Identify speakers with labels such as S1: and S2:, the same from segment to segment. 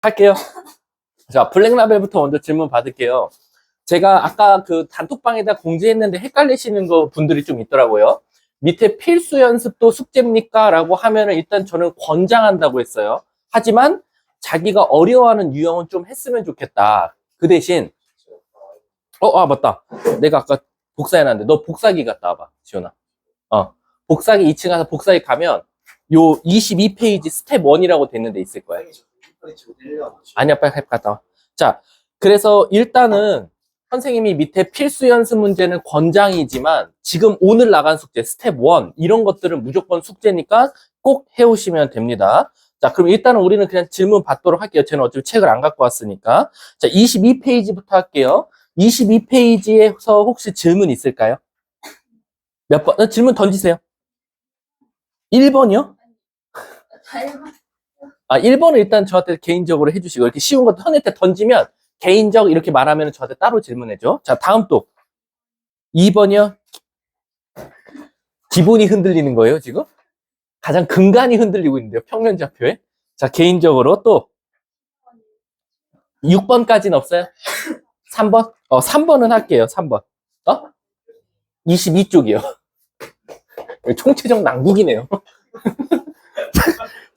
S1: 할게요. 자, 블랙라벨부터 먼저 질문 받을게요. 제가 아까 그 단톡방에다 공지했는데 헷갈리시는 거 분들이 좀 있더라고요. 밑에 필수 연습도 숙제입니까? 라고 하면은 일단 저는 권장한다고 했어요. 하지만 자기가 어려워하는 유형은 좀 했으면 좋겠다. 그 대신, 맞다. 내가 아까 복사해놨는데, 너 복사기 갔다 와봐, 지훈아. 복사기 2층 가서 복사기 가면, 요 22페이지 스텝 1이라고 되는 데 있을 거야. 아니야, 빨리 갔다 와. 자, 그래서 일단은 선생님이 밑에 필수 연습 문제는 권장이지만 지금 오늘 나간 숙제 스텝 1 이런 것들은 무조건 숙제니까 꼭 해오시면 됩니다. 자, 그럼 일단은 우리는 그냥 질문 받도록 할게요. 저는 어차피 책을 안 갖고 왔으니까. 자, 22페이지부터 할게요. 22페이지에서 혹시 질문 있을까요? 몇 번? 질문 던지세요. 1번이요? 1번은 일단 저한테 개인적으로 해주시고, 이렇게 쉬운 거 선생님한테 던지면, 개인적 이렇게 말하면 저한테 따로 질문해줘. 자, 다음 또. 2번이요? 기본이 흔들리는 거예요, 지금? 가장 근간이 흔들리고 있는데요, 평면좌표에. 자, 개인적으로 또. 6번까지는 없어요? 3번? 3번은 할게요, 3번. 22쪽이요. 총체적 난국이네요.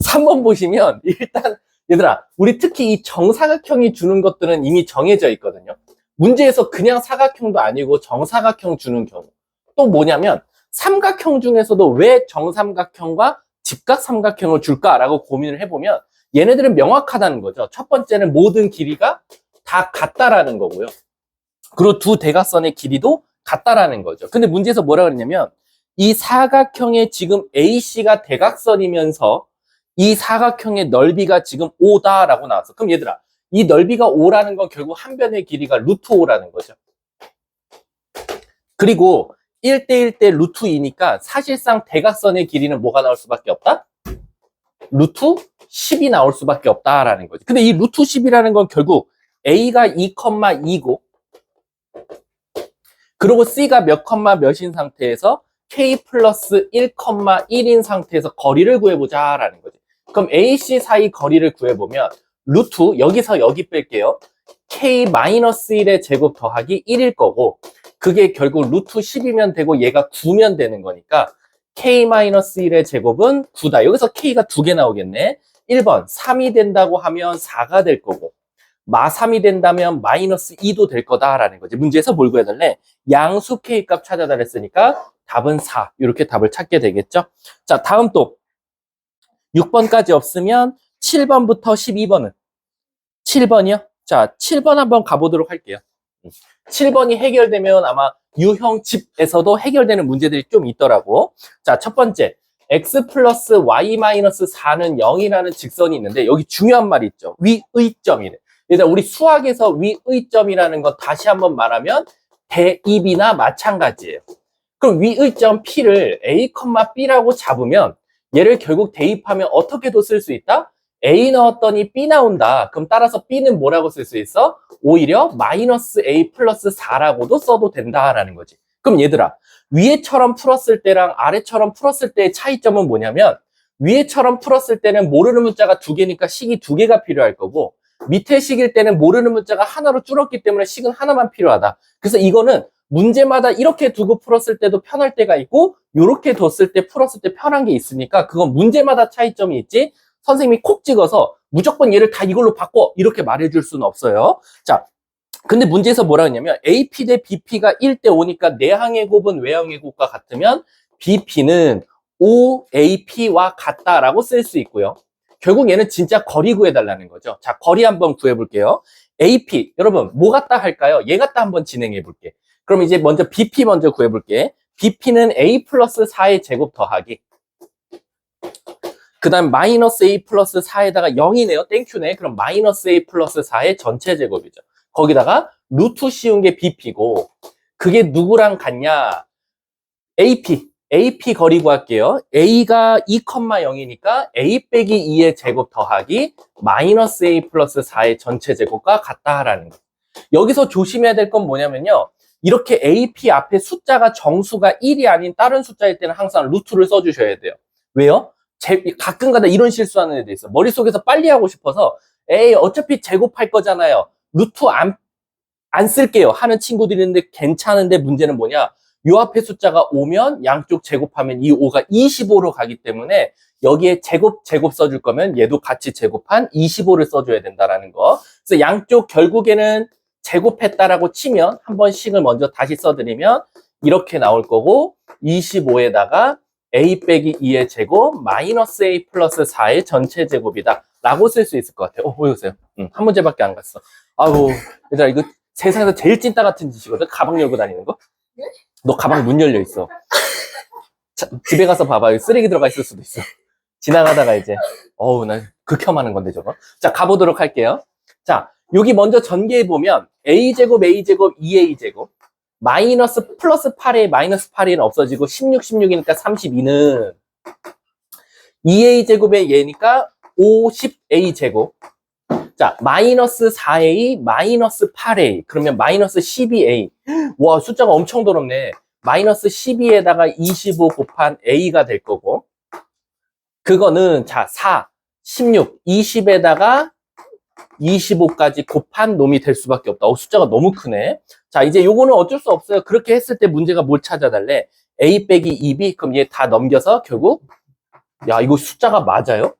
S1: 3번 보시면 일단 얘들아 우리 특히 이 정사각형이 주는 것들은 이미 정해져 있거든요. 문제에서 그냥 사각형도 아니고 정사각형 주는 경우 또 뭐냐면 삼각형 중에서도 왜 정삼각형과 직각삼각형을 줄까라고 고민을 해보면 얘네들은 명확하다는 거죠. 첫 번째는 모든 길이가 다 같다라는 거고요. 그리고 두 대각선의 길이도 같다라는 거죠. 근데 문제에서 뭐라 그랬냐면 이 사각형의 지금 AC가 대각선이면서 이 사각형의 넓이가 지금 5다라고 나왔어. 그럼 얘들아, 이 넓이가 5라는 건 결국 한 변의 길이가 루트 5라는 거죠. 그리고 1대1 대 루트 2니까 사실상 대각선의 길이는 뭐가 나올 수밖에 없다? 루트 10이 나올 수밖에 없다라는 거지. 근데 이 루트 10이라는 건 결국 A가 2,2고 그리고 C가 몇 컴마 몇인 상태에서 K 플러스 1,1인 상태에서 거리를 구해보자 라는 거지. 그럼 AC 사이 거리를 구해보면 루트 여기서 여기 뺄게요. K-1의 제곱 더하기 1일 거고 그게 결국 루트 10이면 되고 얘가 9면 되는 거니까 K-1의 제곱은 9다. 여기서 K가 2개 나오겠네. 1번 3이 된다고 하면 4가 될 거고 마3이 된다면 마이너스 2도 될 거다라는 거지. 문제에서 뭘 구해달래? 양수 K값 찾아달라 했으니까 답은 4. 이렇게 답을 찾게 되겠죠. 자, 다음 또 6번까지 없으면 7번부터 12번은 7번이요? 자, 7번 한번 가보도록 할게요. 7번이 해결되면 아마 유형 집에서도 해결되는 문제들이 좀 있더라고. 자, 첫 번째 x 플러스 y 마이너스 4는 0이라는 직선이 있는데 여기 중요한 말이 있죠. 위의점이네. 일단 우리 수학에서 위의점이라는 건 다시 한번 말하면 대입이나 마찬가지예요. 그럼 위의점 P를 A, B라고 잡으면 얘를 결국 대입하면 어떻게도 쓸 수 있다? A 넣었더니 B 나온다. 그럼 따라서 B는 뭐라고 쓸 수 있어? 오히려 마이너스 A 플러스 4라고도 써도 된다라는 거지. 그럼 얘들아, 위에처럼 풀었을 때랑 아래처럼 풀었을 때의 차이점은 뭐냐면 위에처럼 풀었을 때는 모르는 문자가 2개니까 식이 2개가 필요할 거고 밑에 식일 때는 모르는 문자가 하나로 줄었기 때문에 식은 하나만 필요하다. 그래서 이거는 문제마다 이렇게 두고 풀었을 때도 편할 때가 있고 이렇게 뒀을 때 풀었을 때 편한 게 있으니까 그건 문제마다 차이점이 있지 선생님이 콕 찍어서 무조건 얘를 다 이걸로 바꿔 이렇게 말해줄 수는 없어요. 자, 근데 문제에서 뭐라 했냐면 AP 대 BP가 1대 5니까 내항의 곱은 외항의 곱과 같으면 BP는 OAP와 같다라고 쓸 수 있고요. 결국 얘는 진짜 거리 구해달라는 거죠. 자, 거리 한번 구해볼게요. AP, 여러분 뭐 같다 할까요? 얘 같다 한번 진행해볼게. 그럼 이제 먼저 BP 먼저 구해볼게. BP는 A 플러스 4의 제곱 더하기 그 다음 마이너스 A 플러스 4에다가 0이네요. 땡큐네. 그럼 마이너스 A 플러스 4의 전체 제곱이죠. 거기다가 루트 씌운 게 BP고 그게 누구랑 같냐? AP 거리 구할게요. A가 2,0이니까 A 빼기 2의 제곱 더하기 마이너스 A 플러스 4의 전체 제곱과 같다라는 거. 여기서 조심해야 될 건 뭐냐면요. 이렇게 AP 앞에 숫자가 정수가 1이 아닌 다른 숫자일 때는 항상 루트를 써주셔야 돼요. 왜요? 가끔가다 이런 실수하는 애들 있어. 머릿속에서 빨리 하고 싶어서 에이, 어차피 제곱할 거잖아요. 루트 안 쓸게요. 하는 친구들이 있는데 괜찮은데 문제는 뭐냐? 요 앞에 숫자가 5면 양쪽 제곱하면 이 5가 25로 가기 때문에 여기에 제곱 써줄 거면 얘도 같이 제곱한 25를 써줘야 된다라는 거. 그래서 양쪽 결국에는 제곱했다라고 치면 한 번씩을 먼저 다시 써드리면 이렇게 나올 거고 25에다가 a 빼기 2의 제곱 마이너스 a 플러스 4의 전체 제곱이다 라고 쓸 수 있을 것 같아요. 보여주세요. 한 문제밖에 안 갔어. 아우 얘들아 이거 세상에서 제일 찐따 같은 짓이거든. 가방 열고 다니는 거. 너 가방 문 열려 있어. 자, 집에 가서 봐봐. 쓰레기 들어가 있을 수도 있어. 지나가다가 이제 나 극혐하는 건데 저거. 자 가보도록 할게요. 자 여기 먼저 전개해 보면 a제곱 2a제곱 마이너스 플러스 8a 마이너스 8a는 없어지고 16이니까 32는 2a제곱의 얘니까 50a제곱. 자 마이너스 4a 마이너스 8a 그러면 마이너스 12a. 와 숫자가 엄청 더럽네. 마이너스 12에다가 25 곱한 a가 될 거고 그거는 자 4, 16, 20에다가 25까지 곱한 놈이 될 수밖에 없다. 숫자가 너무 크네. 자 이제 요거는 어쩔 수 없어요. 그렇게 했을 때 문제가 뭘 찾아달래? a 빼기 2b 그럼 얘 다 넘겨서 결국 야 이거 숫자가 맞아요?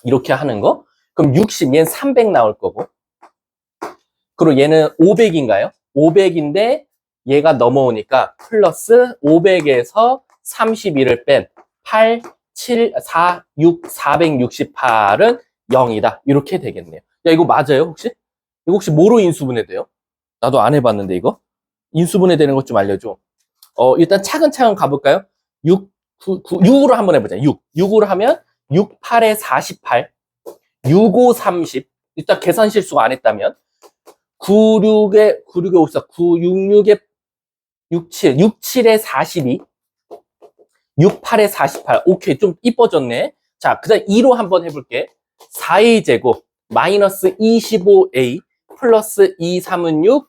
S1: 이렇게 하는 거? 그럼 60, 얘는 300 나올 거고 그리고 얘는 500인가요? 500인데 얘가 넘어오니까 플러스 500에서 31을 뺀 8, 7, 4, 6, 468은 0이다. 이렇게 되겠네요. 야, 이거 맞아요, 혹시? 이거 혹시 뭐로 인수분해 돼요? 나도 안 해봤는데, 이거? 인수분해 되는 것 좀 알려줘. 일단 차근차근 가볼까요? 6으로 한번 해보자. 6으로 하면 6, 8에 48, 6, 5, 30. 일단 계산 실수가 안 했다면. 9, 6에 54, 9, 6, 6에 67, 6, 7에 42, 6, 8에 48. 오케이, 좀 이뻐졌네. 자, 그 다음 2로 한번 해볼게. 4a 제곱 마이너스 25a 플러스 2, 3은 6,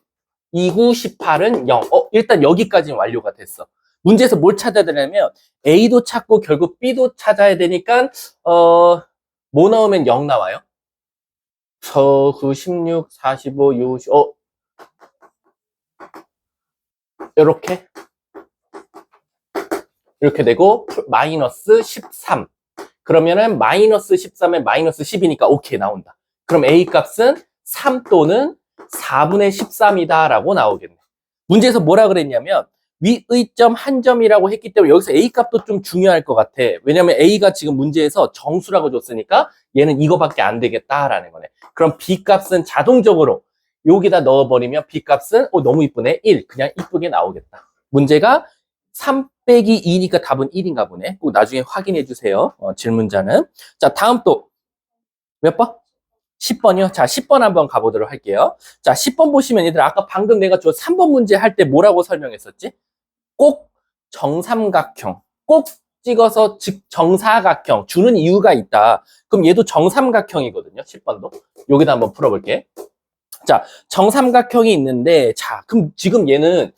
S1: 2, 9, 18은 0. 일단 여기까지는 완료가 됐어. 문제에서 뭘 찾아야 되냐면 a도 찾고 결국 b도 찾아야 되니까 뭐 나오면 0 나와요? 9, 16, 45, 60, 이렇게 되고 마이너스 13. 그러면은 마이너스 13에 마이너스 10이니까 오케이 나온다. 그럼 a 값은 3 또는 4분의 13이다 라고 나오겠네. 문제에서 뭐라 그랬냐면 위의 점 한 점이라고 했기 때문에 여기서 a 값도 좀 중요할 것 같아. 왜냐면 a가 지금 문제에서 정수라고 줬으니까 얘는 이거밖에 안 되겠다라는 거네. 그럼 b 값은 자동적으로 여기다 넣어버리면 b 값은 너무 이쁘네. 1 그냥 이쁘게 나오겠다. 문제가 3 빼기 2니까 답은 1인가 보네. 꼭 나중에 확인해 주세요. 질문자는. 자, 다음 또 몇 번? 10번이요. 자, 10번 한번 가보도록 할게요. 자, 10번 보시면 얘들 아까 방금 내가 저 3번 문제 할 때 뭐라고 설명했었지? 꼭 정삼각형. 꼭 찍어서 즉 정사각형 주는 이유가 있다. 그럼 얘도 정삼각형이거든요. 10번도. 여기다 한번 풀어볼게. 자, 정삼각형이 있는데 자, 그럼 지금 얘는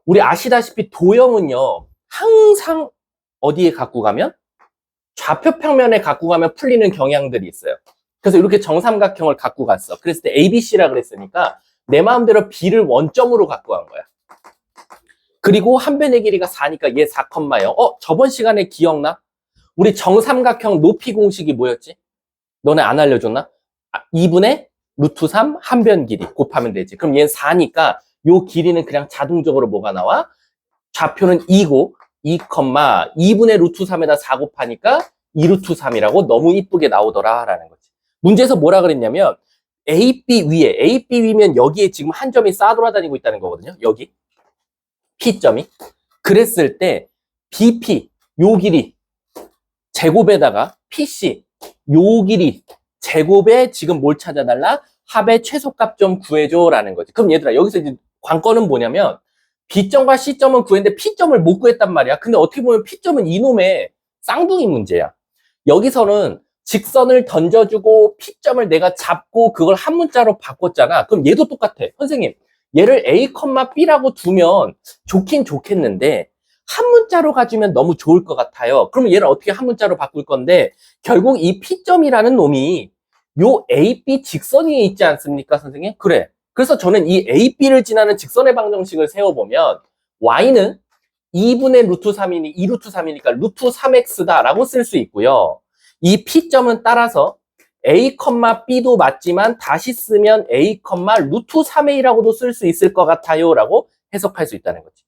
S1: 우리 아시다시피 도형은요 항상 어디에 갖고 가면 좌표 평면에 갖고 가면 풀리는 경향들이 있어요. 그래서 이렇게 정삼각형을 갖고 갔어. 그랬을 때 ABC라 그랬으니까 내 마음대로 B를 원점으로 갖고 간 거야. 그리고 한 변의 길이가 4니까 얘 4,0. 저번 시간에 기억나? 우리 정삼각형 높이 공식이 뭐였지? 너네 안 알려줬나? 2분의 루트 3 한 변 길이 곱하면 되지. 그럼 얘는 4니까 요 길이는 그냥 자동적으로 뭐가 나와? 좌표는 2고 2분의 루트 3에다 4 곱하니까 2 루트 3이라고 너무 이쁘게 나오더라 라는 거지. 문제에서 뭐라 그랬냐면 AB 위면 여기에 지금 한 점이 싸돌아다니고 있다는 거거든요. 여기 P점이. 그랬을 때 BP 요 길이 제곱에다가 PC 요 길이 제곱에 지금 뭘 찾아달라? 합의 최소값 좀 구해줘 라는 거지. 그럼 얘들아 여기서 이제 관건은 뭐냐면 B점과 C점은 구했는데 P점을 못 구했단 말이야. 근데 어떻게 보면 P점은 이놈의 쌍둥이 문제야. 여기서는 직선을 던져주고 P점을 내가 잡고 그걸 한 문자로 바꿨잖아. 그럼 얘도 똑같아. 선생님, 얘를 A, B라고 두면 좋긴 좋겠는데 한 문자로 가주면 너무 좋을 것 같아요. 그러면 얘를 어떻게 한 문자로 바꿀 건데 결국 이 P점이라는 놈이 요 AB 직선 위에 있지 않습니까, 선생님? 그래. 그래서 저는 이 AB를 지나는 직선의 방정식을 세워보면 y는 2분의 루트 3이니 2 루트 3이니까 루트 3x다라고 쓸 수 있고요. 이 P점은 따라서 A, B도 맞지만 다시 쓰면 A, 루트 3a라고도 쓸 수 있을 것 같아요 라고 해석할 수 있다는 거지.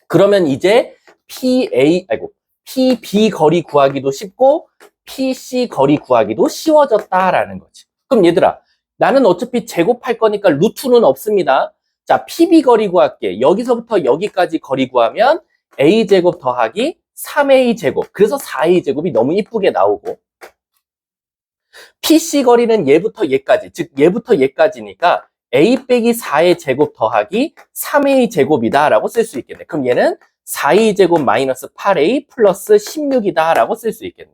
S1: 그러면 이제 PB 거리 구하기도 쉽고 PC 거리 구하기도 쉬워졌다라는 거지. 그럼 얘들아, 나는 어차피 제곱할 거니까 루트는 없습니다. 자, PB 거리 구할게. 여기서부터 여기까지 거리 구하면 A제곱 더하기 3A제곱. 그래서 4A제곱이 너무 이쁘게 나오고, PC 거리는 얘부터 얘까지, 즉 얘부터 얘까지니까 A 빼기 4의 제곱 더하기 3A 제곱이다 라고 쓸 수 있겠네. 그럼 얘는 4A 제곱 마이너스 8A 플러스 16이다 라고 쓸 수 있겠네.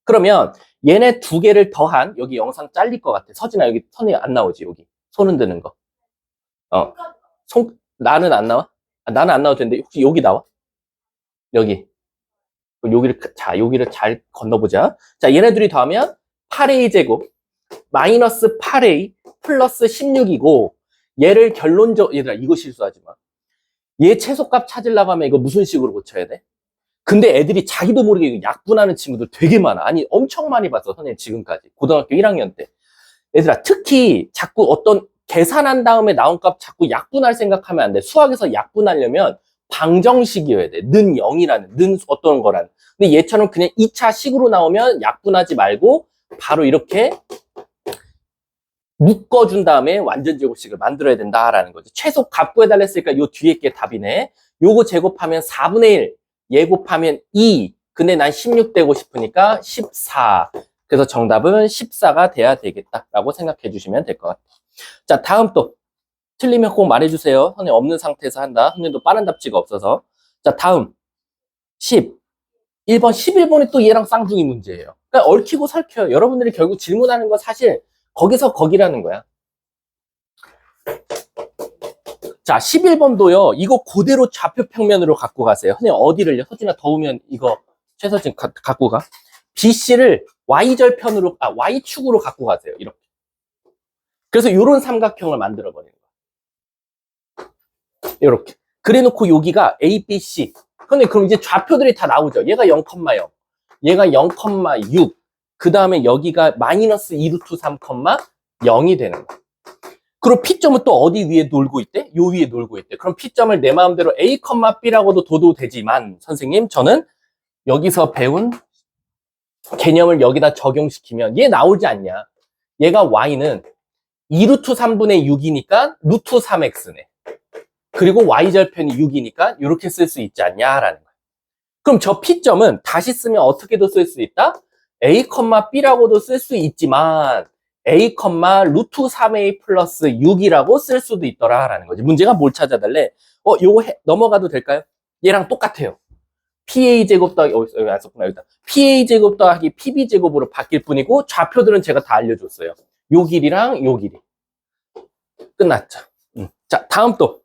S1: 그러면 얘네 두 개를 더한, 여기 영상 잘릴 것 같아. 서진아, 여기 손이 안 나오지, 여기. 손 흔드는 거. 나는 안 나와? 나는 안 나와도 되는데, 혹시 여기 나와? 여기. 여기를 잘 건너보자. 자, 얘네들이 더하면 8A 제곱 마이너스 8A 플러스 16이고, 얘를 얘들아, 이거 실수하지 마. 얘 최소값 찾으려고 하면 이거 무슨 식으로 고쳐야 돼? 근데 애들이 자기도 모르게 이거 약분하는 친구들 되게 많아. 아니, 엄청 많이 봤어, 선생님, 지금까지. 고등학교 1학년 때. 얘들아, 특히 자꾸 어떤 계산한 다음에 나온 값 자꾸 약분할 생각하면 안 돼. 수학에서 약분하려면 방정식이어야 돼. 는 0이라는, 는 어떤 거라는. 근데 얘처럼 그냥 2차 식으로 나오면 약분하지 말고 바로 이렇게 묶어준 다음에 완전 제곱식을 만들어야 된다라는 거지. 최소 값 구해달라 했으니까 요 뒤에 게 답이네. 요거 제곱하면 4분의 1, 얘 곱하면 2. 근데 난 16 되고 싶으니까 14. 그래서 정답은 14가 돼야 되겠다라고 생각해 주시면 될 것 같아요. 자, 다음 또 틀리면 꼭 말해주세요. 선생님 없는 상태에서 한다. 선생님도 빠른 답지가 없어서. 자, 다음 1번, 11번이 또 얘랑 쌍둥이 문제예요. 그러니까 얽히고 설켜요. 여러분들이 결국 질문하는 거 사실 거기서 거기라는 거야. 자, 11번도요. 이거 그대로 좌표 평면으로 갖고 가세요. 선생님 어디를요? 서진아 더우면 이거 최서진 갖고 가. BC를 Y절편으로, Y축으로 갖고 가세요. 이렇게. 그래서 이런 삼각형을 만들어 버리는 거야. 이렇게. 그래 놓고 여기가 A, B, C. 근데 그럼 이제 좌표들이 다 나오죠. 얘가 0,0, 얘가 0,6. 그 다음에 여기가 마이너스 2 루트 3,0이 되는 거야. 그리고 P점은 또 어디 위에 놀고 있대? 요 위에 놀고 있대. 그럼 P점을 내 마음대로 A, B라고도 둬도 되지만, 선생님, 저는 여기서 배운 개념을 여기다 적용시키면 얘 나오지 않냐? 얘가 Y는 2 루트 3분의 6이니까 루트 3X네. 그리고 Y절편이 6이니까 이렇게 쓸 수 있지 않냐라는 거야. 그럼 저 P점은 다시 쓰면 어떻게도 쓸 수 있다? A, B라고도 쓸 수 있지만 A, 루트 3A 플러스 6이라고 쓸 수도 있더라라는 거지. 문제가 뭘 찾아달래? 요거 넘어가도 될까요? 얘랑 똑같아요. PA제곱 더하기, 여기 안 썼구나, 여기다. PA제곱 더하기 PB제곱으로 바뀔 뿐이고, 좌표들은 제가 다 알려줬어요. 요 길이랑 요 길이. 끝났죠. 자, 다음 또.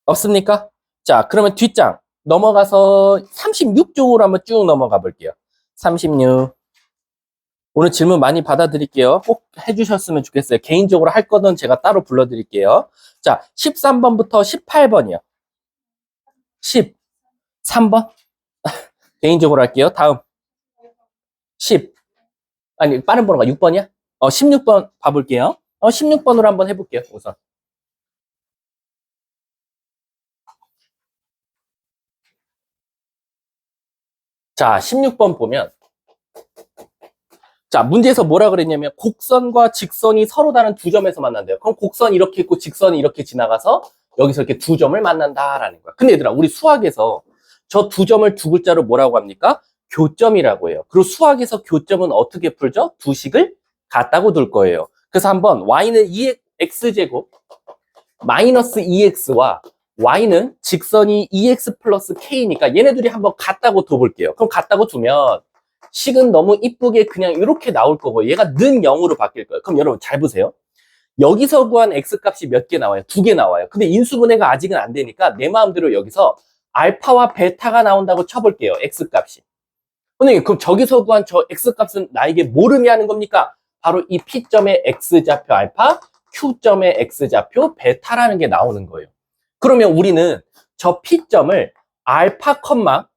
S1: 없습니까? 자, 그러면 뒷장. 넘어가서 36쪽으로 한번 쭉 넘어가 볼게요. 36. 오늘 질문 많이 받아드릴게요. 꼭 해주셨으면 좋겠어요. 개인적으로 할 거는 제가 따로 불러드릴게요. 자, 13번부터 18번이요. 13번? 개인적으로 할게요. 다음. 10. 아니, 빠른 번호가 6번이야? 16번 봐볼게요. 16번으로 한번 해볼게요, 우선. 자, 16번 보면, 자, 문제에서 뭐라 그랬냐면, 곡선과 직선이 서로 다른 두 점에서 만난대요. 그럼 곡선이 이렇게 있고 직선이 이렇게 지나가서 여기서 이렇게 두 점을 만난다라는 거야. 근데 얘들아, 우리 수학에서 저 두 점을 두 글자로 뭐라고 합니까? 교점이라고 해요. 그리고 수학에서 교점은 어떻게 풀죠? 두 식을 같다고 둘 거예요. 그래서 한번 y는 2x제곱 마이너스 2x와 y는 직선이 2x 플러스 k니까 얘네들이 한번 같다고 둬볼게요. 그럼 같다고 두면 식은 너무 이쁘게 그냥 이렇게 나올 거고 얘가 는 0으로 바뀔 거예요. 그럼 여러분 잘 보세요. 여기서 구한 x값이 몇 개 나와요? 2개 나와요. 근데 인수분해가 아직은 안 되니까 내 마음대로 여기서 알파와 베타가 나온다고 쳐볼게요. x값이. 선생님, 그럼 저기서 구한 저 x값은 나에게 뭘 의미하는 겁니까? 바로 이 P점의 x좌표 알파, Q점의 x좌표 베타라는 게 나오는 거예요. 그러면 우리는 저 P점을 알파 컴마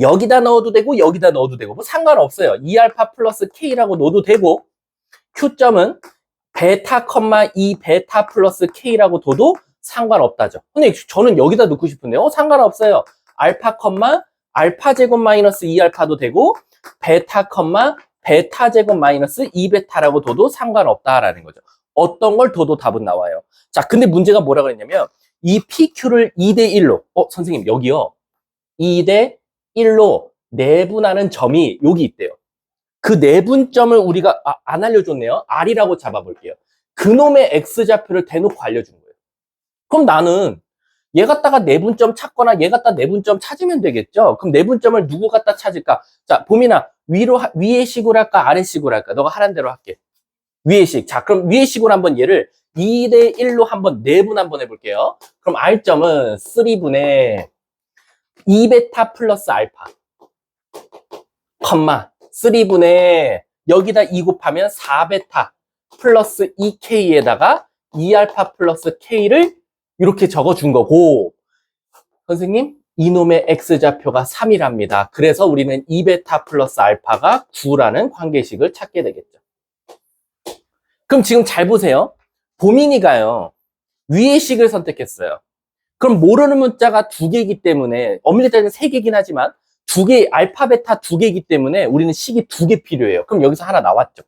S1: 여기다 넣어도 되고 여기다 넣어도 되고 뭐 상관없어요. 2알파 플러스 K라고 넣어도 되고 Q점은 베타 컴마 2베타 플러스 K라고 둬도 상관없다죠. 근데 저는 여기다 넣고 싶은데요. 상관없어요. 알파 컴마 알파 제곱 마이너스 2알파도 되고 베타 컴마 베타 제곱 마이너스 2베타라고 둬도 상관없다라는 거죠. 어떤 걸 둬도 답은 나와요. 자, 근데 문제가 뭐라 그랬냐면 이 PQ를 2대 1로 선생님 여기요. 2대 1로 내분하는 점이 여기 있대요. 그 내분점을 우리가 안 알려줬네요. R이라고 잡아볼게요. 그놈의 X좌표를 대놓고 알려준 거예요. 그럼 나는 얘 갖다가 내분점 찾거나 얘 갖다 내분점 찾으면 되겠죠. 그럼 내분점을 누구 갖다 찾을까? 자, 보민아, 위의 식으로 할까? 아래 식으로 할까? 너가 하란 대로 할게. 위의 식. 자, 그럼 위의 식으로 한번 얘를 2대 1로 한번 내분 한번 해볼게요. 그럼 R점은 3분의 2베타 플러스 알파, 컴마 3분의 여기다 2 곱하면 4베타 플러스 2K에다가 2알파 플러스 K를 이렇게 적어준 거고, 선생님 이놈의 X좌표가 3이랍니다. 그래서 우리는 2베타 플러스 알파가 9라는 관계식을 찾게 되겠죠. 그럼 지금 잘 보세요. 보민이가요 위의 식을 선택했어요. 그럼 모르는 문자가 2개이기 때문에 엄밀히 따지면 3개이긴 하지만 2개, 알파, 베타 2개이기 때문에 우리는 식이 2개 필요해요. 그럼 여기서 하나 나왔죠.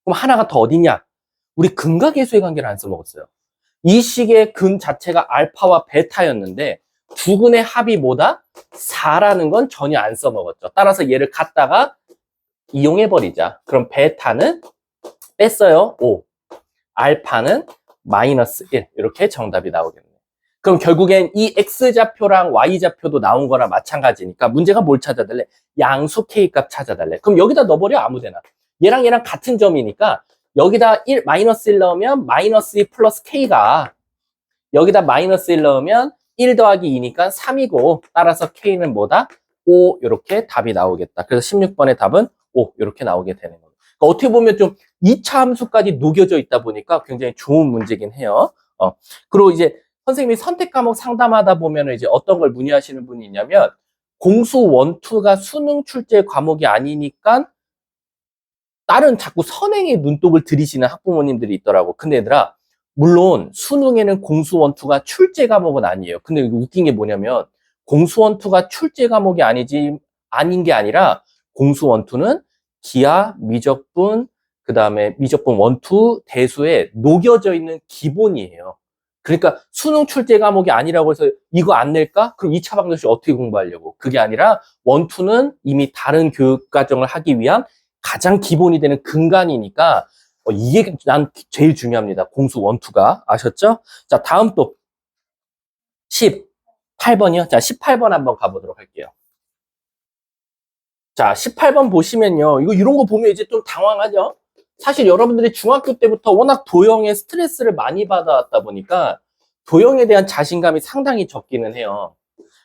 S1: 그럼 하나가 더 어디냐? 우리 근과 계수의 관계를 안 써먹었어요. 이 식의 근 자체가 알파와 베타였는데 두 근의 합이 뭐다? 4라는 건 전혀 안 써먹었죠. 따라서 얘를 갖다가 이용해버리자. 그럼 베타는 뺐어요. 5. 알파는 마이너스 1. 이렇게 정답이 나오겠네요. 그럼 결국엔 이 X좌표랑 Y좌표도 나온 거랑 마찬가지니까 문제가 뭘 찾아달래? 양수 K값 찾아달래. 그럼 여기다 넣어버려 아무데나. 얘랑 얘랑 같은 점이니까 여기다 1, 마이너스 1 넣으면 마이너스 2 플러스 K가 여기다 마이너스 1 넣으면 1 더하기 2니까 3이고 따라서 K는 뭐다? 5 이렇게 답이 나오겠다. 그래서 16번의 답은 5 이렇게 나오게 되는 거예요. 그러니까 어떻게 보면 좀 2차 함수까지 녹여져 있다 보니까 굉장히 좋은 문제긴 해요. 그리고 이제 선생님이 선택 과목 상담하다 보면 이제 어떤 걸 문의하시는 분이 있냐면 공수 1, 2가 수능 출제 과목이 아니니까 다른 자꾸 선행에 눈독을 들이시는 학부모님들이 있더라고. 근데 얘들아, 물론 수능에는 공수 1, 2가 출제 과목은 아니에요. 근데 웃긴 게 뭐냐면 공수 1, 2가 출제 과목이 아닌 게 아니라 공수 1, 2는 기하, 미적분, 그 다음에 미적분 1, 2 대수에 녹여져 있는 기본이에요. 그러니까 수능 출제 과목이 아니라고 해서 이거 안 낼까? 그럼 2차 방정식 어떻게 공부하려고? 그게 아니라 1, 2는 이미 다른 교육 과정을 하기 위한 가장 기본이 되는 근간이니까 이게 난 제일 중요합니다. 공수 1, 2가. 아셨죠? 자, 다음 또 18번이요. 자, 18번 한번 가보도록 할게요. 자, 18번 보시면요. 이런 거 보면 이제 좀 당황하죠? 사실 여러분들이 중학교 때부터 워낙 도형에 스트레스를 많이 받아왔다 보니까 도형에 대한 자신감이 상당히 적기는 해요.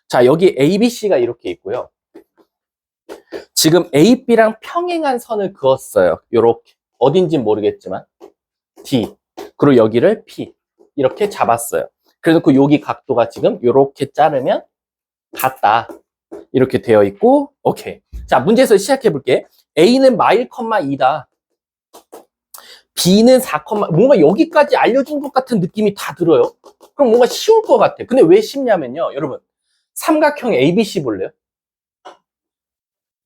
S1: 자, 여기 A, B, C가 이렇게 있고요. 지금 A, B랑 평행한 선을 그었어요. 요렇게. 어딘지 모르겠지만 D. 그리고 여기를 P. 이렇게 잡았어요. 그래서 여기 각도가 지금 요렇게 자르면 같다. 이렇게 되어 있고, 오케이. 자, 문제에서 시작해 볼게. A는 마일, 2다. B는 4, 뭔가 여기까지 알려준 것 같은 느낌이 다 들어요. 그럼 뭔가 쉬울 것 같아. 근데 왜 쉽냐면요. 여러분, 삼각형 ABC 볼래요?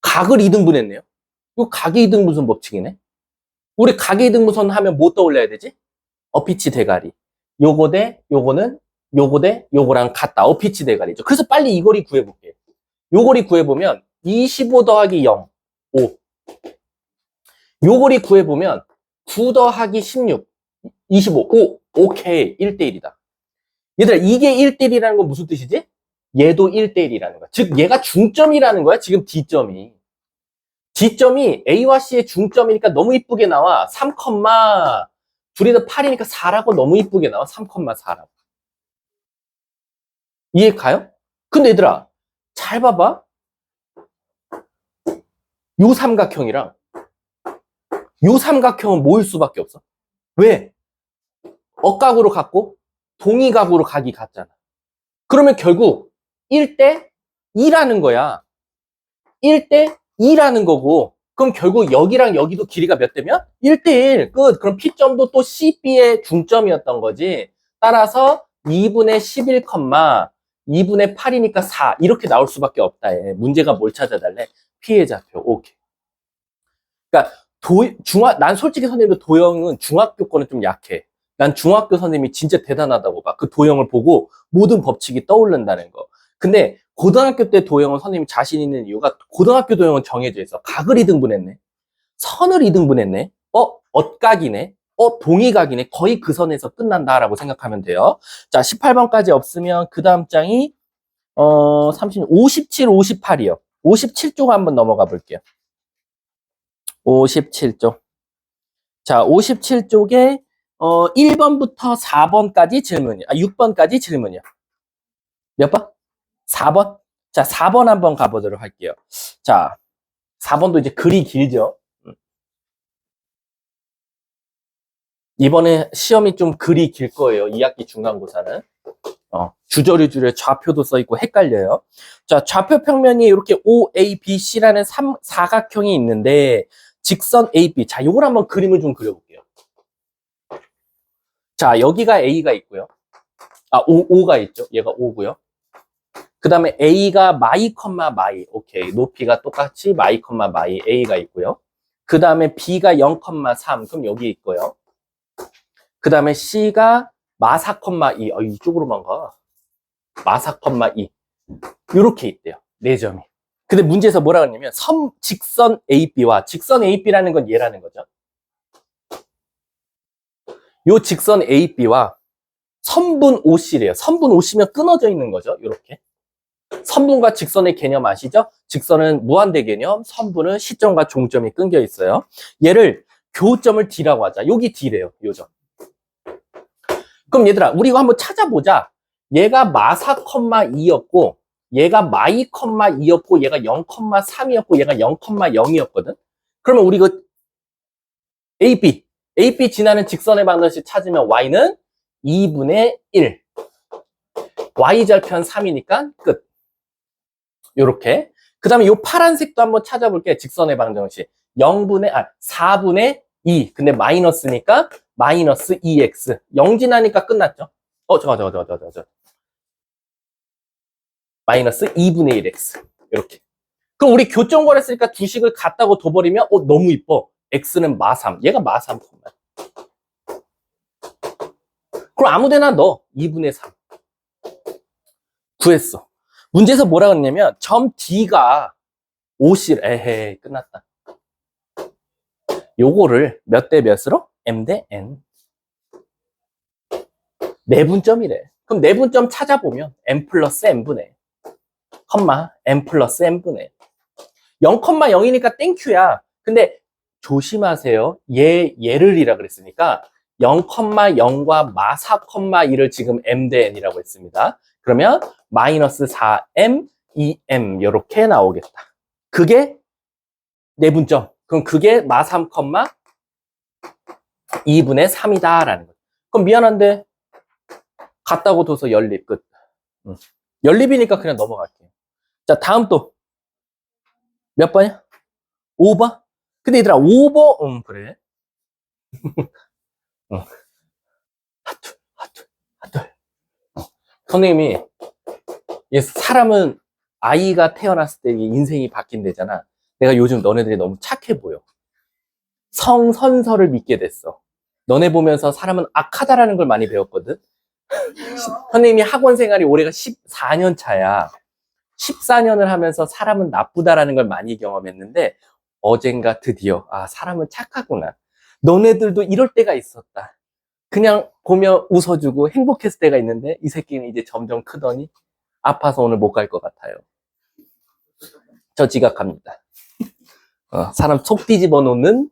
S1: 각을 2등분했네요. 이거 각의 2등분선 법칙이네. 우리 각의 2등분선 하면 뭐 떠올려야 되지? 어피치 대가리. 요거 대 요거는 요거 대 요거랑 같다. 어피치 대가리죠. 그래서 빨리 이 거리 구해볼게요. 요 거리 구해보면 25 더하기 0, 5. 요 거리 구해보면 9 더하기 16, 25, 5. 오케이. 1대1이다. 얘들아, 이게 1대1이라는 건 무슨 뜻이지? 얘도 1대1이라는 거야. 즉, 얘가 중점이라는 거야. 지금 D점이. D점이 A와 C의 중점이니까 너무 이쁘게 나와. 3, 둘이 다 8이니까 4라고 너무 이쁘게 나와. 3,4라고. 이해 가요? 근데 얘들아, 잘 봐봐. 요 삼각형이랑 요 삼각형은 모일 수밖에 없어. 왜? 억각으로 갖고 동의각으로 각이 같잖아. 그러면 결국 1대 2라는 거야. 1대 2라는 거고, 그럼 결국 여기랑 여기도 길이가 몇 대면? 1대 1. 끝. 그럼 P점도 또 CB의 중점이었던 거지. 따라서 2분의 11, 2분의 8이니까 4. 이렇게 나올 수밖에 없다. 얘. 문제가 뭘 찾아달래? P의 좌표. 오케이. 그러니까 난 솔직히 선생님도 도형은 중학교 거는 좀 약해. 난 중학교 선생님이 진짜 대단하다고 봐. 그 도형을 보고 모든 법칙이 떠오른다는 거. 근데 고등학교 때 도형은 선생님이 자신 있는 이유가 고등학교 도형은 정해져 있어. 각을 이등분했네. 선을 이등분했네. 엇각이네. 동의각이네. 거의 그 선에서 끝난다라고 생각하면 돼요. 자, 18번까지 없으면 그 다음 장이 57, 58이요. 57쪽 한번 넘어가 볼게요. 57쪽. 자, 57쪽에 1번부터 4번까지 질문이야. 6번까지 질문이야. 몇 번? 4번? 자, 4번 한번 가보도록 할게요. 자, 4번도 이제 글이 길죠. 이번에 시험이 좀 글이 길 거예요. 2학기 중간고사는. 주저리주저 좌표도 써있고 헷갈려요. 자, 좌표 평면이 이렇게 OABC라는 사각형이 있는데 직선 AB. 자, 요걸 한번 그림을 좀 그려볼게요. 자, 여기가 A가 있고요. O가 있죠. 얘가 O고요. 그 다음에 A가 마이, 오케이. 높이가 똑같이 마이, A가 있고요. 그 다음에 B가 0,3. 그럼 여기 있고요. 그 다음에 C가 마4, 2. 이쪽으로만 가. 마4, 2. 요렇게 있대요. 4점이. 근데 문제에서 뭐라 그러냐면 직선 AB와 직선 AB라는 건 얘라는 거죠. 요 직선 AB와 선분 OC래요. 선분 OC면 끊어져 있는 거죠. 요렇게. 선분과 직선의 개념 아시죠? 직선은 무한대 개념, 선분은 시점과 종점이 끊겨 있어요. 얘를 교점을 D라고 하자. 여기 D래요. 요점. 그럼 얘들아, 우리 이거 한번 찾아보자. 얘가 마4, 2였고 얘가 마이, 2였고 얘가 0,3이었고 얘가 0,0이었거든. 그러면 우리 이거 AB 지나는 직선의 방정식 찾으면 Y는 2분의 1. Y절편 3이니까 끝. 요렇게. 그 다음에 요 파란색도 한번 찾아볼게요. 직선의 방정식. 4분의 2. 근데 마이너스니까 마이너스 2x. 0 지나니까 끝났죠? 잠깐. 마이너스 2분의 1x. 이렇게. 그럼 우리 교점걸 했으니까 두 식을 같다고 둬버리면 너무 이뻐. x는 마3. 얘가 마3. 그럼 아무데나 넣어. 2분의 3. 구했어. 문제에서 뭐라 그랬냐면 점 D가 5실. 에헤이 끝났다. 요거를 몇 대 몇으로? M 대 N. 내분점이래. 그럼 내분점 찾아보면 M 플러스 N분의 M 플러스 N분의 0,0이니까 땡큐야. 근데 조심하세요. 얘를이라 그랬으니까 0,0과 마4, 2를 지금 M 대 N이라고 했습니다. 그러면 마이너스 4M, 2M 이렇게 나오겠다. 그게 내분점. 그럼 그게 마3, 2분의 3이다라는 거죠. 그럼 미안한데 같다고 둬서 연립 끝. 연립이니까 그냥 넘어갈게요. 자, 다음 또 몇 번이야? 5번? 근데 얘들아 5번 그래. 하툴. 선생님이 사람은 아이가 태어났을 때 인생이 바뀐대잖아. 내가 요즘 너네들이 너무 착해 보여. 성선설을 믿게 됐어. 너네 보면서 사람은 악하다라는 걸 많이 배웠거든. 선생님이 학원 생활이 올해가 14년 차야. 14년을 하면서 사람은 나쁘다라는 걸 많이 경험했는데 어젠가 드디어 사람은 착하구나. 너네들도 이럴 때가 있었다. 그냥 보며 웃어주고 행복했을 때가 있는데 이 새끼는 이제 점점 크더니 아파서 오늘 못 갈 것 같아요. 저 지각합니다. 사람 속 뒤집어 놓는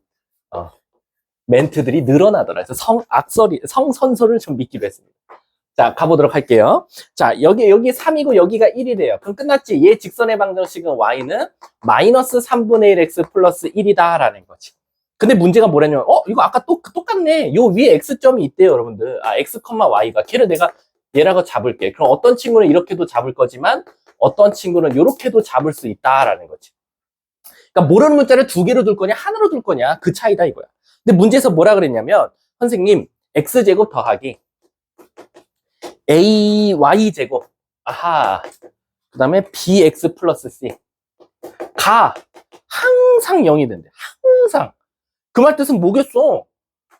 S1: 멘트들이 늘어나더라. 그래서 성선설을 좀 믿기로 했습니다. 자, 가보도록 할게요. 자, 여기 3이고 여기가 1이래요. 그럼 끝났지? 얘 직선의 방정식은 y는 마이너스 3분의 1 x 플러스 1이다 라는 거지. 근데 문제가 뭐냐면 이거 아까 똑같네. 요 위에 x점이 있대요, 여러분들. 아, x, y가. 걔를 내가 얘라고 잡을게. 그럼 어떤 친구는 이렇게도 잡을 거지만 어떤 친구는 이렇게도 잡을 수 있다라는 거지. 그러니까 모르는 문자를 두 개로 둘 거냐 하나로 둘 거냐 그 차이다 이거야. 근데 문제에서 뭐라 그랬냐면 선생님 x제곱 더하기 ay제곱 아하 그 다음에 bx 플러스 c가 항상 0이 된대. 항상. 그 말 뜻은 뭐겠어?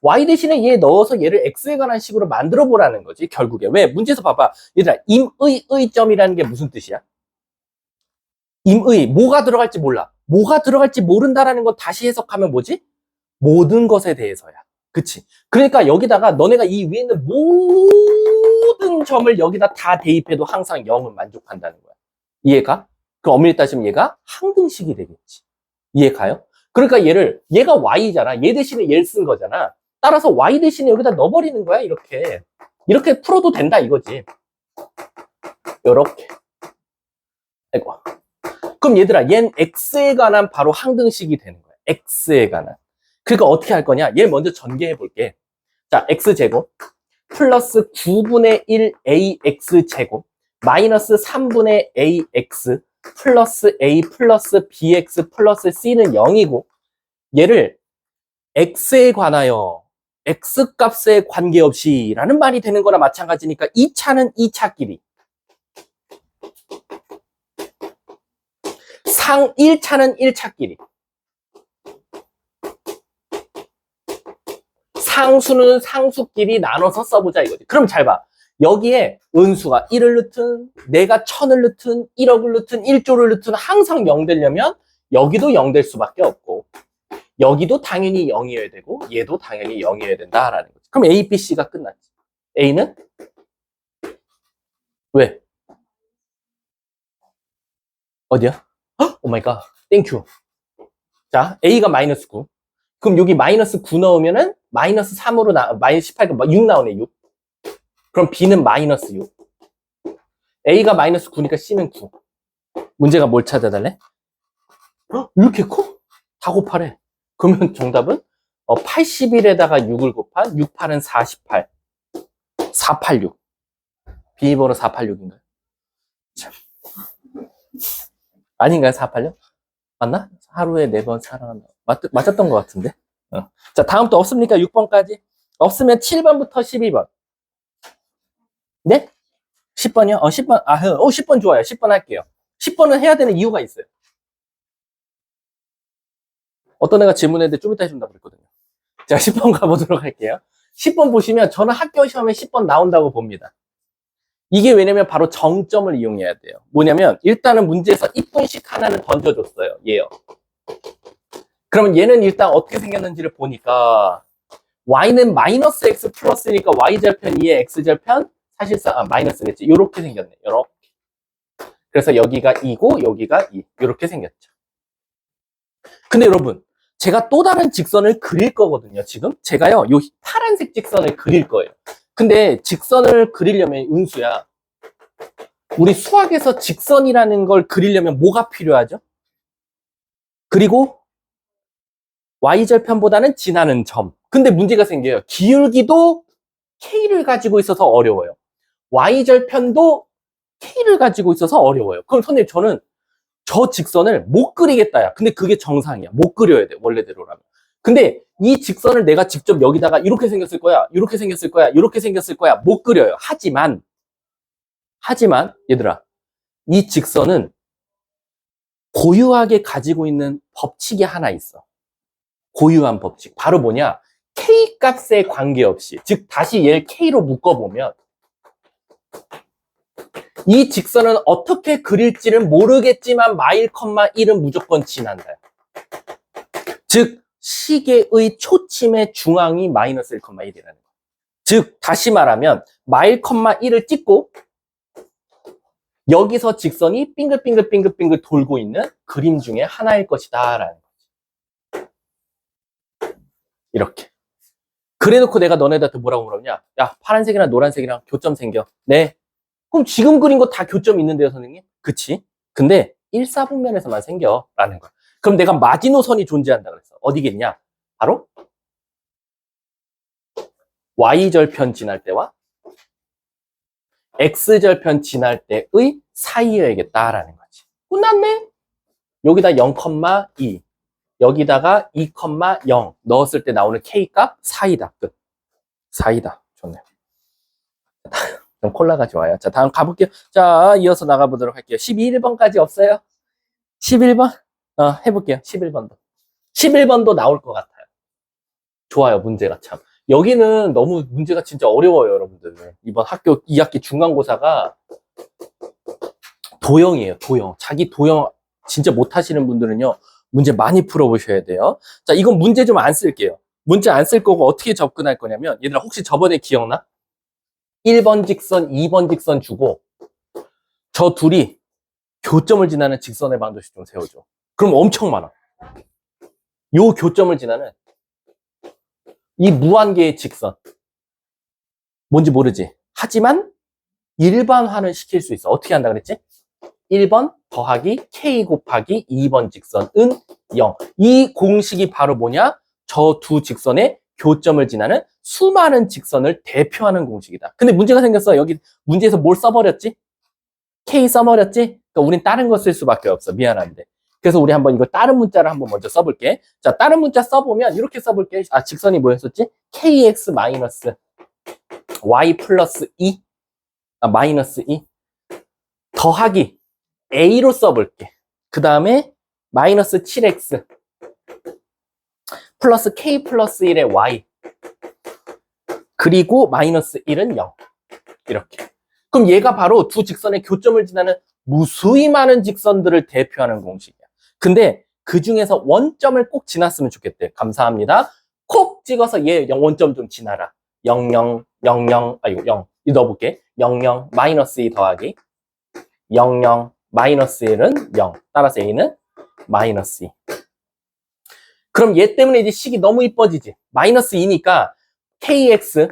S1: y 대신에 얘 넣어서 얘를 x에 관한 식으로 만들어 보라는 거지 결국에. 왜? 문제에서 봐봐. 얘들아 임의점이라는 게 무슨 뜻이야? 임의 뭐가 들어갈지 몰라. 뭐가 들어갈지 모른다라는 건 다시 해석하면 뭐지? 모든 것에 대해서야. 그치? 그러니까 여기다가 너네가 이 위에 있는 모든 점을 여기다 다 대입해도 항상 0은 만족한다는 거야. 이해가? 그 엄밀히 따지면 얘가 항등식이 되겠지. 이해가요? 그러니까 얘가 y잖아. 얘 대신에 얘를 쓴 거잖아. 따라서 y 대신에 여기다 넣어버리는 거야. 이렇게 풀어도 된다 이거지. 요렇게. 아이고. 그럼 얘들아, 얜 x에 관한 바로 항등식이 되는 거야. x에 관한. 그러니까 어떻게 할 거냐? 얘를 먼저 전개해 볼게. 자, x제곱 플러스 9분의 1 ax제곱 마이너스 3분의 ax 플러스 a 플러스 bx 플러스 c는 0이고 얘를 x에 관하여 x값에 관계없이 라는 말이 되는 거나 마찬가지니까 2차는 2차끼리 1차는 1차끼리 상수는 상수끼리 나눠서 써보자 이거지. 그럼 잘 봐. 여기에 은수가 1을 넣든 내가 1000을 넣든 1억을 넣든 1조를 넣든 항상 0 되려면 여기도 0 될 수밖에 없고 여기도 당연히 0이어야 되고 얘도 당연히 0이어야 된다라는 거지. 그럼 A, B, C가 끝났지. A는? 왜? 어디야? 오 마이 갓. 땡큐. 자, A가 마이너스 9. 그럼 여기 마이너스 9 넣으면은 마이너스 3으로 마이너스 18, 6 나오네, 6. 그럼 B는 마이너스 6. A가 마이너스 9니까 C는 9. 문제가 뭘 찾아달래? 이렇게 커? 다 곱하래. 그러면 정답은 81에다가 6을 곱한 6, 8은 48. 486. 비밀번호 486인가요? 참. 아닌가요, 486? 맞나? 하루에 4번 사랑한다. 맞았던 것 같은데? 자, 다음 또 없습니까? 6번까지? 없으면 7번부터 12번. 네? 10번이요? 10번. 10번 좋아요. 10번 할게요. 10번은 해야 되는 이유가 있어요. 어떤 애가 질문했는데 좀 이따 해준다고 그랬거든요. 자, 10번 가보도록 할게요. 10번 보시면 저는 학교 시험에 10번 나온다고 봅니다. 이게 왜냐면 바로 정점을 이용해야 돼요. 뭐냐면 일단은 문제에서 이쁜식 하나는 던져줬어요. 얘요. 그러면 얘는 일단 어떻게 생겼는지를 보니까 y는 마이너스 x 플러스니까 y절편 2의 x절편 사실상 마이너스겠지. 요렇게 생겼네. 요렇게. 그래서 여기가 2고 여기가 2. 요렇게 생겼죠. 근데 여러분 제가 또 다른 직선을 그릴 거거든요. 지금 제가요 요 파란색 직선을 그릴 거예요. 근데 직선을 그리려면 은수야. 우리 수학에서 직선이라는 걸 그리려면 뭐가 필요하죠? 그리고 y절편보다는 지나는 점. 근데 문제가 생겨요. 기울기도 k를 가지고 있어서 어려워요. y절편도 k를 가지고 있어서 어려워요. 그럼 선생님 저는 저 직선을 못 그리겠다. 야. 근데 그게 정상이야. 못 그려야 돼. 원래대로라면. 근데 이 직선을 내가 직접 여기다가 이렇게 생겼을 거야. 이렇게 생겼을 거야. 이렇게 생겼을 거야. 못 그려요. 하지만 얘들아 이 직선은 고유하게 가지고 있는 법칙이 하나 있어. 고유한 법칙. 바로 뭐냐? K 값에 관계없이. 즉, 다시 얘를 K로 묶어보면 이 직선은 어떻게 그릴지는 모르겠지만 마일, 1은 무조건 지난다. 즉, 시계의 초침의 중앙이 마이너스 1,1이라는 거야. 즉, 다시 말하면 마일, 1을 찍고 여기서 직선이 빙글빙글 돌고 있는 그림 중에 하나일 것이다. 라는 거지. 이렇게. 그래놓고 내가 너네들한테 뭐라고 물었냐? 야, 파란색이랑 노란색이랑 교점 생겨. 네. 그럼 지금 그린 거 다 교점 있는데요, 선생님? 그치? 근데 1, 4분면에서만 생겨. 라는 거야. 그럼 내가 마지노선이 존재한다 그랬어. 어디겠냐? 바로 Y절편 지날 때와 X절편 지날 때의 사이여야겠다라는 거지. 끝났네? 여기다 0,2, 여기다가 2,0 넣었을 때 나오는 K값 사이다. 끝. 사이다. 좋네요. 좀 콜라가 좋아요. 자, 다음 가볼게요. 자, 이어서 나가보도록 할게요. 11번까지 없어요? 11번? 해볼게요. 11번도. 11번도 나올 것 같아요. 좋아요, 문제가 참. 여기는 너무 문제가 진짜 어려워요, 여러분들. 이번 학교 2학기 중간고사가 도형이에요, 도형. 자기 도형 진짜 못하시는 분들은요, 문제 많이 풀어보셔야 돼요. 자, 이건 문제 좀 안 쓸게요. 문제 안 쓸 거고 어떻게 접근할 거냐면, 얘들아, 혹시 저번에 기억나? 1번 직선, 2번 직선 주고, 저 둘이 교점을 지나는 직선의 반도씩 좀 세워줘. 그럼 엄청 많아. 요 교점을 지나는 이 무한계의 직선. 뭔지 모르지? 하지만 일반화는 시킬 수 있어. 어떻게 한다 그랬지? 1번 더하기 K 곱하기 2번 직선은 0. 이 공식이 바로 뭐냐? 저 두 직선의 교점을 지나는 수많은 직선을 대표하는 공식이다. 근데 문제가 생겼어. 여기 문제에서 뭘 써버렸지? K 써버렸지? 그러니까 우린 다른 거 쓸 수밖에 없어. 미안한데. 그래서 우리 한번 이거 다른 문자를 한번 먼저 써볼게. 자, 다른 문자 써보면 이렇게 써볼게. 아, 직선이 뭐였었지? KX 마이너스 Y 플러스 2. 마이너스 2. 더하기 A로 써볼게. 그 다음에 마이너스 7X 플러스 K 플러스 1의 Y. 그리고 마이너스 1은 0. 이렇게. 그럼 얘가 바로 두 직선의 교점을 지나는 무수히 많은 직선들을 대표하는 공식이야. 근데 그 중에서 원점을 꼭 지났으면 좋겠대. 감사합니다. 콕 찍어서 얘 원점 좀 지나라. 0, 0, 0, 0, 아이고 0. 이 넣어볼게. 0, 0, 마이너스 2 더하기 0, 0, 마이너스 1은 0. 따라서 A는 마이너스 2. 그럼 얘 때문에 이제 식이 너무 이뻐지지. 마이너스 2니까 KX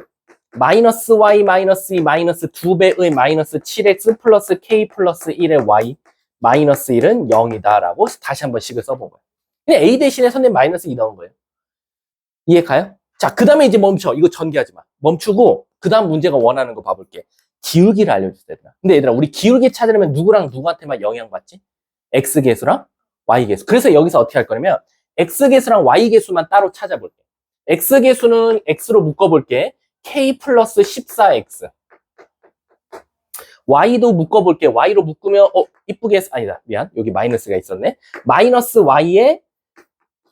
S1: 마이너스 Y 마이너스 2 마이너스 2배의 마이너스 7X 플러스 K 플러스 1의 Y 마이너스 1은 0이다 라고 다시 한번 식을 써본 거예요. 그냥 A 대신에 선생님 마이너스 2 넣은 거예요. 이해 가요? 자, 그 다음에 이제 멈춰. 이거 전개하지 마. 멈추고 그 다음 문제가 원하는 거 봐볼게. 기울기를 알려주세요. 얘들아. 근데 얘들아, 우리 기울기 찾으려면 누구랑 누구한테만 영향받지? X계수랑 Y계수. 그래서 여기서 어떻게 할 거냐면 X계수랑 Y계수만 따로 찾아볼게. X계수는 X로 묶어볼게. K 플러스 14X. Y도 묶어볼게. Y로 묶으면, 이쁘게, 아니다. 미안. 여기 마이너스가 있었네. 마이너스 Y에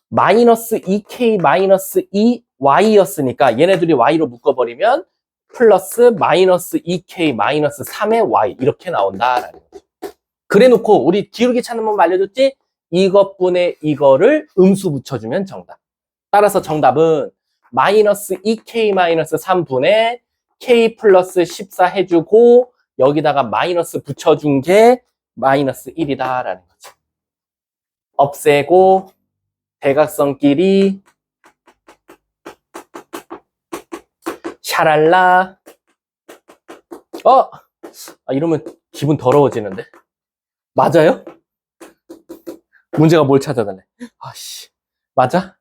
S1: 마이너스 2K 마이너스 2Y였으니까 얘네들이 Y로 묶어버리면 플러스 마이너스 2K 마이너스 3의 Y. 이렇게 나온다라는 거죠. 그래 놓고 우리 기울기 찾는 법 알려줬지? 이것분의 이거를 음수 붙여주면 정답. 따라서 정답은 마이너스 2K 마이너스 3분의 K 플러스 14 해주고 여기다가 마이너스 붙여준 게 마이너스 1이다라는 거지. 없애고 대각선끼리 샤랄라. 이러면 기분 더러워지는데. 맞아요? 문제가 뭘 찾아달래? 아씨, 맞아?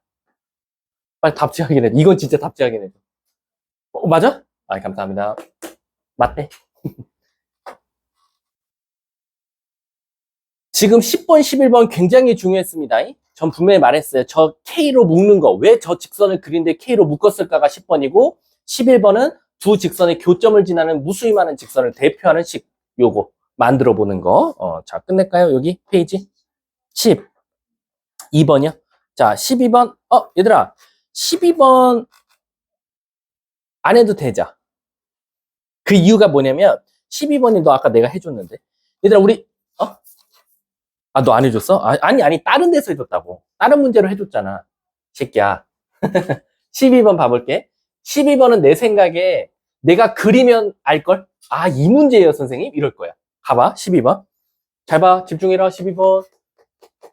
S1: 빨리 답지 확인해. 이건 진짜 답지 확인해. 맞아? 감사합니다. 맞대. 지금 10번, 11번 굉장히 중요했습니다. 전 분명히 말했어요. 저 K로 묶는 거. 왜 저 직선을 그린데 K로 묶었을까가 10번이고, 11번은 두 직선의 교점을 지나는 무수히 많은 직선을 대표하는 식. 요거 만들어 보는 거. 자, 끝낼까요? 여기 페이지 12번이요. 자, 12번. 얘들아, 12번 안 해도 되죠. 그 이유가 뭐냐면 12번이 너 아까 내가 해줬는데. 얘들아, 우리 너 안 해줬어? 아니 다른 데서 해줬다고. 다른 문제로 해줬잖아, 새끼야. 12번 봐볼게. 12번은 내 생각에 내가 그리면 알걸? 이 문제예요 선생님? 이럴 거야. 가봐. 12번 잘 봐. 집중해라. 12번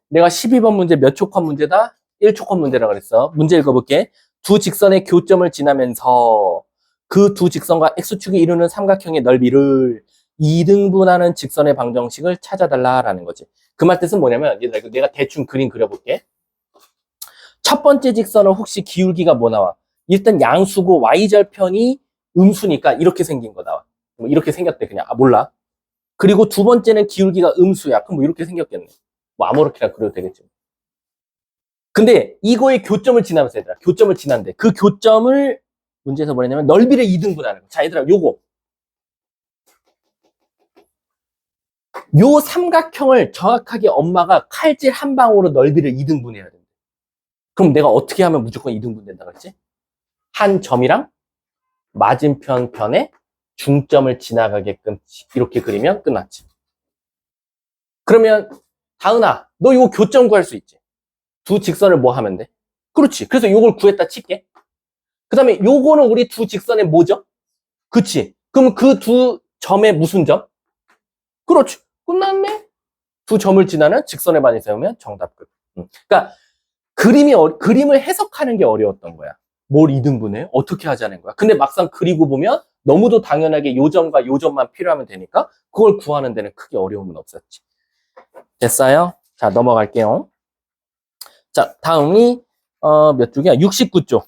S1: 내가 12번 문제 몇 초 컷 문제다? 1초 컷 문제라 그랬어. 문제 읽어볼게. 두 직선의 교점을 지나면서 그 두 직선과 x축이 이루는 삼각형의 넓이를 2등분하는 직선의 방정식을 찾아달라라는 거지. 그 말 뜻은 뭐냐면, 얘들아, 내가 대충 그림 그려볼게. 첫 번째 직선은 혹시 기울기가 뭐 나와? 일단 양수고 y절편이 음수니까 이렇게 생긴 거 나와. 뭐 이렇게 생겼대, 그냥. 아, 몰라. 그리고 두 번째는 기울기가 음수야. 그럼 뭐 이렇게 생겼겠네. 뭐 아무렇게나 그려도 되겠지. 근데 이거의 교점을 지나면서 얘들아, 교점을 지난대. 그 교점을 문제에서 뭐냐면 넓이를 2등분하는 거. 자, 얘들아, 요 삼각형을 정확하게 엄마가 칼질 한 방으로 넓이를 2등분해야 돼. 그럼 내가 어떻게 하면 무조건 2등분 된다 그랬지? 한 점이랑 맞은편 편에 중점을 지나가게끔 이렇게 그리면 끝났지. 그러면 다은아, 너 이거 교점 구할 수 있지? 두 직선을 뭐 하면 돼? 그렇지. 그래서 요걸 구했다 칠게. 그 다음에 요거는 우리 두 직선의 뭐죠? 그치. 그럼 그 두 점의 무슨 점? 그렇지. 끝났네. 두 점을 지나는 직선의 반이 세우면 정답 끝. 그러니까 그림을 해석하는 게 어려웠던 거야. 뭘 2등분해? 어떻게 하자는 거야? 근데 막상 그리고 보면 너무도 당연하게 요 점과 요 점만 필요하면 되니까 그걸 구하는 데는 크게 어려움은 없었지. 됐어요? 자, 넘어갈게요. 자, 다음이 몇 쪽이야? 69쪽.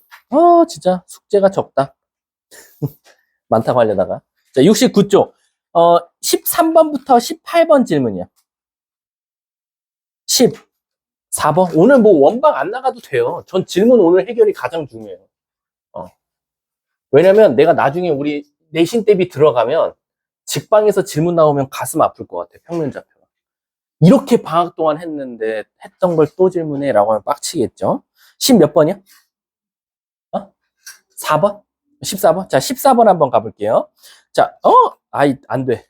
S1: 진짜 숙제가 적다. 많다고 하려다가. 자, 69쪽. 13번부터 18번 질문이야. 14번. 오늘 뭐 원방 안 나가도 돼요. 전 질문 오늘 해결이 가장 중요해요. 왜냐면 내가 나중에 우리 내신 대비 들어가면 직방에서 질문 나오면 가슴 아플 것 같아. 평면좌표. 이렇게 방학 동안 했는데 했던 걸 또 질문해 라고 하면 빡치겠죠. 10 몇 번이야? 4번? 14번? 자, 14번 한번 가볼게요. 자, 안 돼.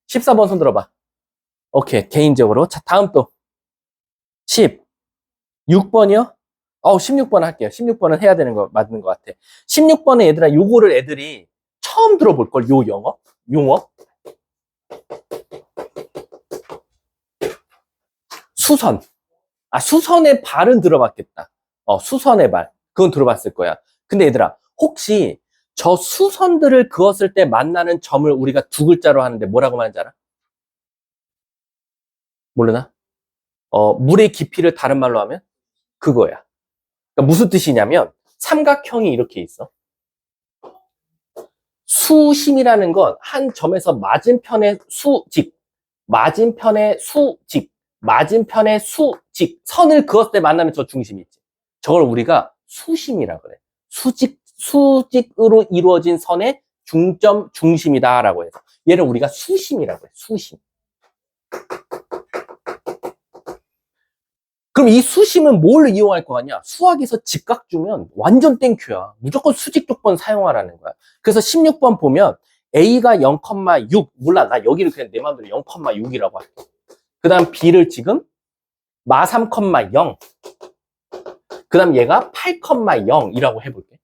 S1: 14번 손 들어봐. 오케이, 개인적으로. 자, 다음 또. 16번이요? 16번 할게요. 16번은 해야 되는 거 맞는 것 같아. 16번에 얘들아, 요거를 애들이 처음 들어볼걸, 요 용어? 수선. 수선의 발은 들어봤겠다. 수선의 발. 그건 들어봤을 거야. 근데 얘들아, 혹시 저 수선들을 그었을 때 만나는 점을 우리가 두 글자로 하는데 뭐라고 말하는지 알아? 모르나? 물의 깊이를 다른 말로 하면? 그거야. 그러니까 무슨 뜻이냐면, 삼각형이 이렇게 있어. 수심이라는 건 한 점에서 맞은편의 수직, 맞은편의 수직, 맞은편의 수직, 선을 그었을 때 만나면 저 중심이 있지. 저걸 우리가 수심이라 그래. 수직으로 이루어진 선의 중점, 중심이다라고 해서. 얘를 우리가 수심이라고 해, 수심. 그럼 이 수심은 뭘 이용할 거 같냐? 수학에서 직각 주면 완전 땡큐야. 무조건 수직 조건 사용하라는 거야. 그래서 16번 보면 A가 0,6, 몰라. 나 여기를 그냥 내 마음대로 0,6이라고 할게. 그 다음 B를 지금 마 3,0. 그 다음 얘가 8,0이라고 해볼게.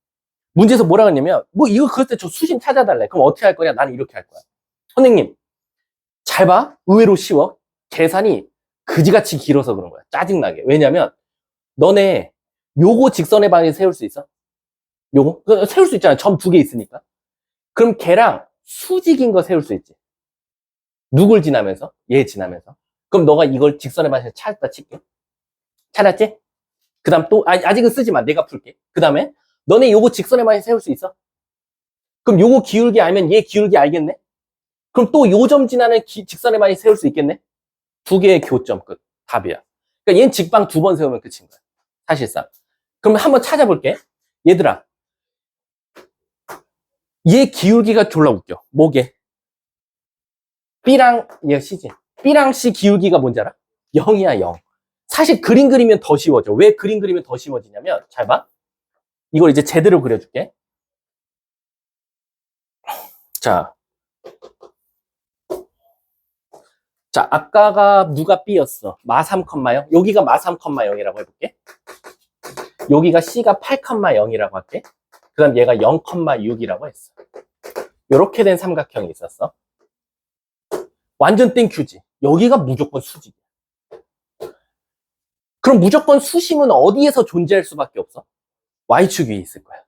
S1: 문제에서 뭐라 그랬냐면, 뭐 이거 그럴 때 저 수심 찾아달래. 그럼 어떻게 할 거냐? 나는 이렇게 할 거야. 선생님, 잘 봐. 의외로 쉬워. 계산이 그지같이 길어서 그런 거야. 짜증나게. 왜냐면 너네 요거 직선의 방에 세울 수 있어? 요거? 세울 수 있잖아. 점 두 개 있으니까. 그럼 걔랑 수직인 거 세울 수 있지. 누굴 지나면서? 얘 지나면서. 그럼 너가 이걸 직선의 방에서 찾았다 칠게. 찾았지? 그 다음 또, 아직은 쓰지 마. 내가 풀게. 그 다음에 너네 요거 직선의 방에 세울 수 있어? 그럼 요거 기울기 알면 얘 기울기 알겠네? 그럼 또 요 점 지나는 직선의 방에 세울 수 있겠네? 두 개의 교점 끝. 답이야. 그러니까 얘는 직방 두 번 세우면 끝인 거야. 사실상. 그럼 한번 찾아볼게. 얘들아. 얘 기울기가 졸라 웃겨. 뭐게? B랑, 얘 C지. B랑 C 기울기가 뭔지 알아? 0이야, 0. 사실 그림 그리면 더 쉬워져. 왜 그림 그리면 더 쉬워지냐면, 잘 봐. 이걸 이제 제대로 그려줄게. 자. 자, 아까가 누가 B였어? 마 3,0. 여기가 마 3,0이라고 해볼게. 여기가 C가 8,0이라고 할게. 그 다음 얘가 0,6이라고 했어. 이렇게 된 삼각형이 있었어. 완전 땡큐지. 여기가 무조건 수직이야. 그럼 무조건 수심은 어디에서 존재할 수밖에 없어? y축 위에 있을 거야.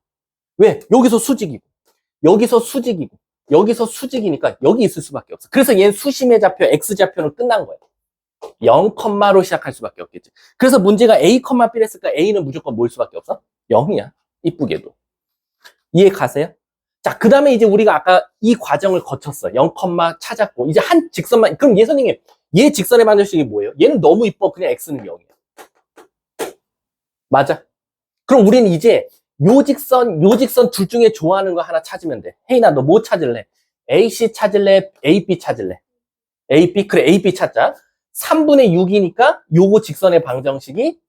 S1: 왜? 여기서 수직이고, 여기서 수직이고, 여기서 수직이니까 여기 있을 수밖에 없어. 그래서 얘는 수심의 좌표, x좌표는 끝난 거야. 0로 시작할 수밖에 없겠지. 그래서 문제가 a, b를 했을까? a는 무조건 뭘 수밖에 없어? 0이야. 이쁘게도. 이해 가세요? 자, 그 다음에 이제 우리가 아까 이 과정을 거쳤어. 0, 찾았고. 이제 한 직선만, 그럼 얘 선생님, 얘 직선의 방정식이 뭐예요? 얘는 너무 이뻐. 그냥 x는 0이야. 맞아. 그럼 우리는 이제 요 직선 둘 중에 좋아하는 거 하나 찾으면 돼. 혜인아, 너 뭐 찾을래? AC 찾을래? AB 찾을래? AB? 그래, AB 찾자. 3분의 6이니까 요거 직선의 방정식이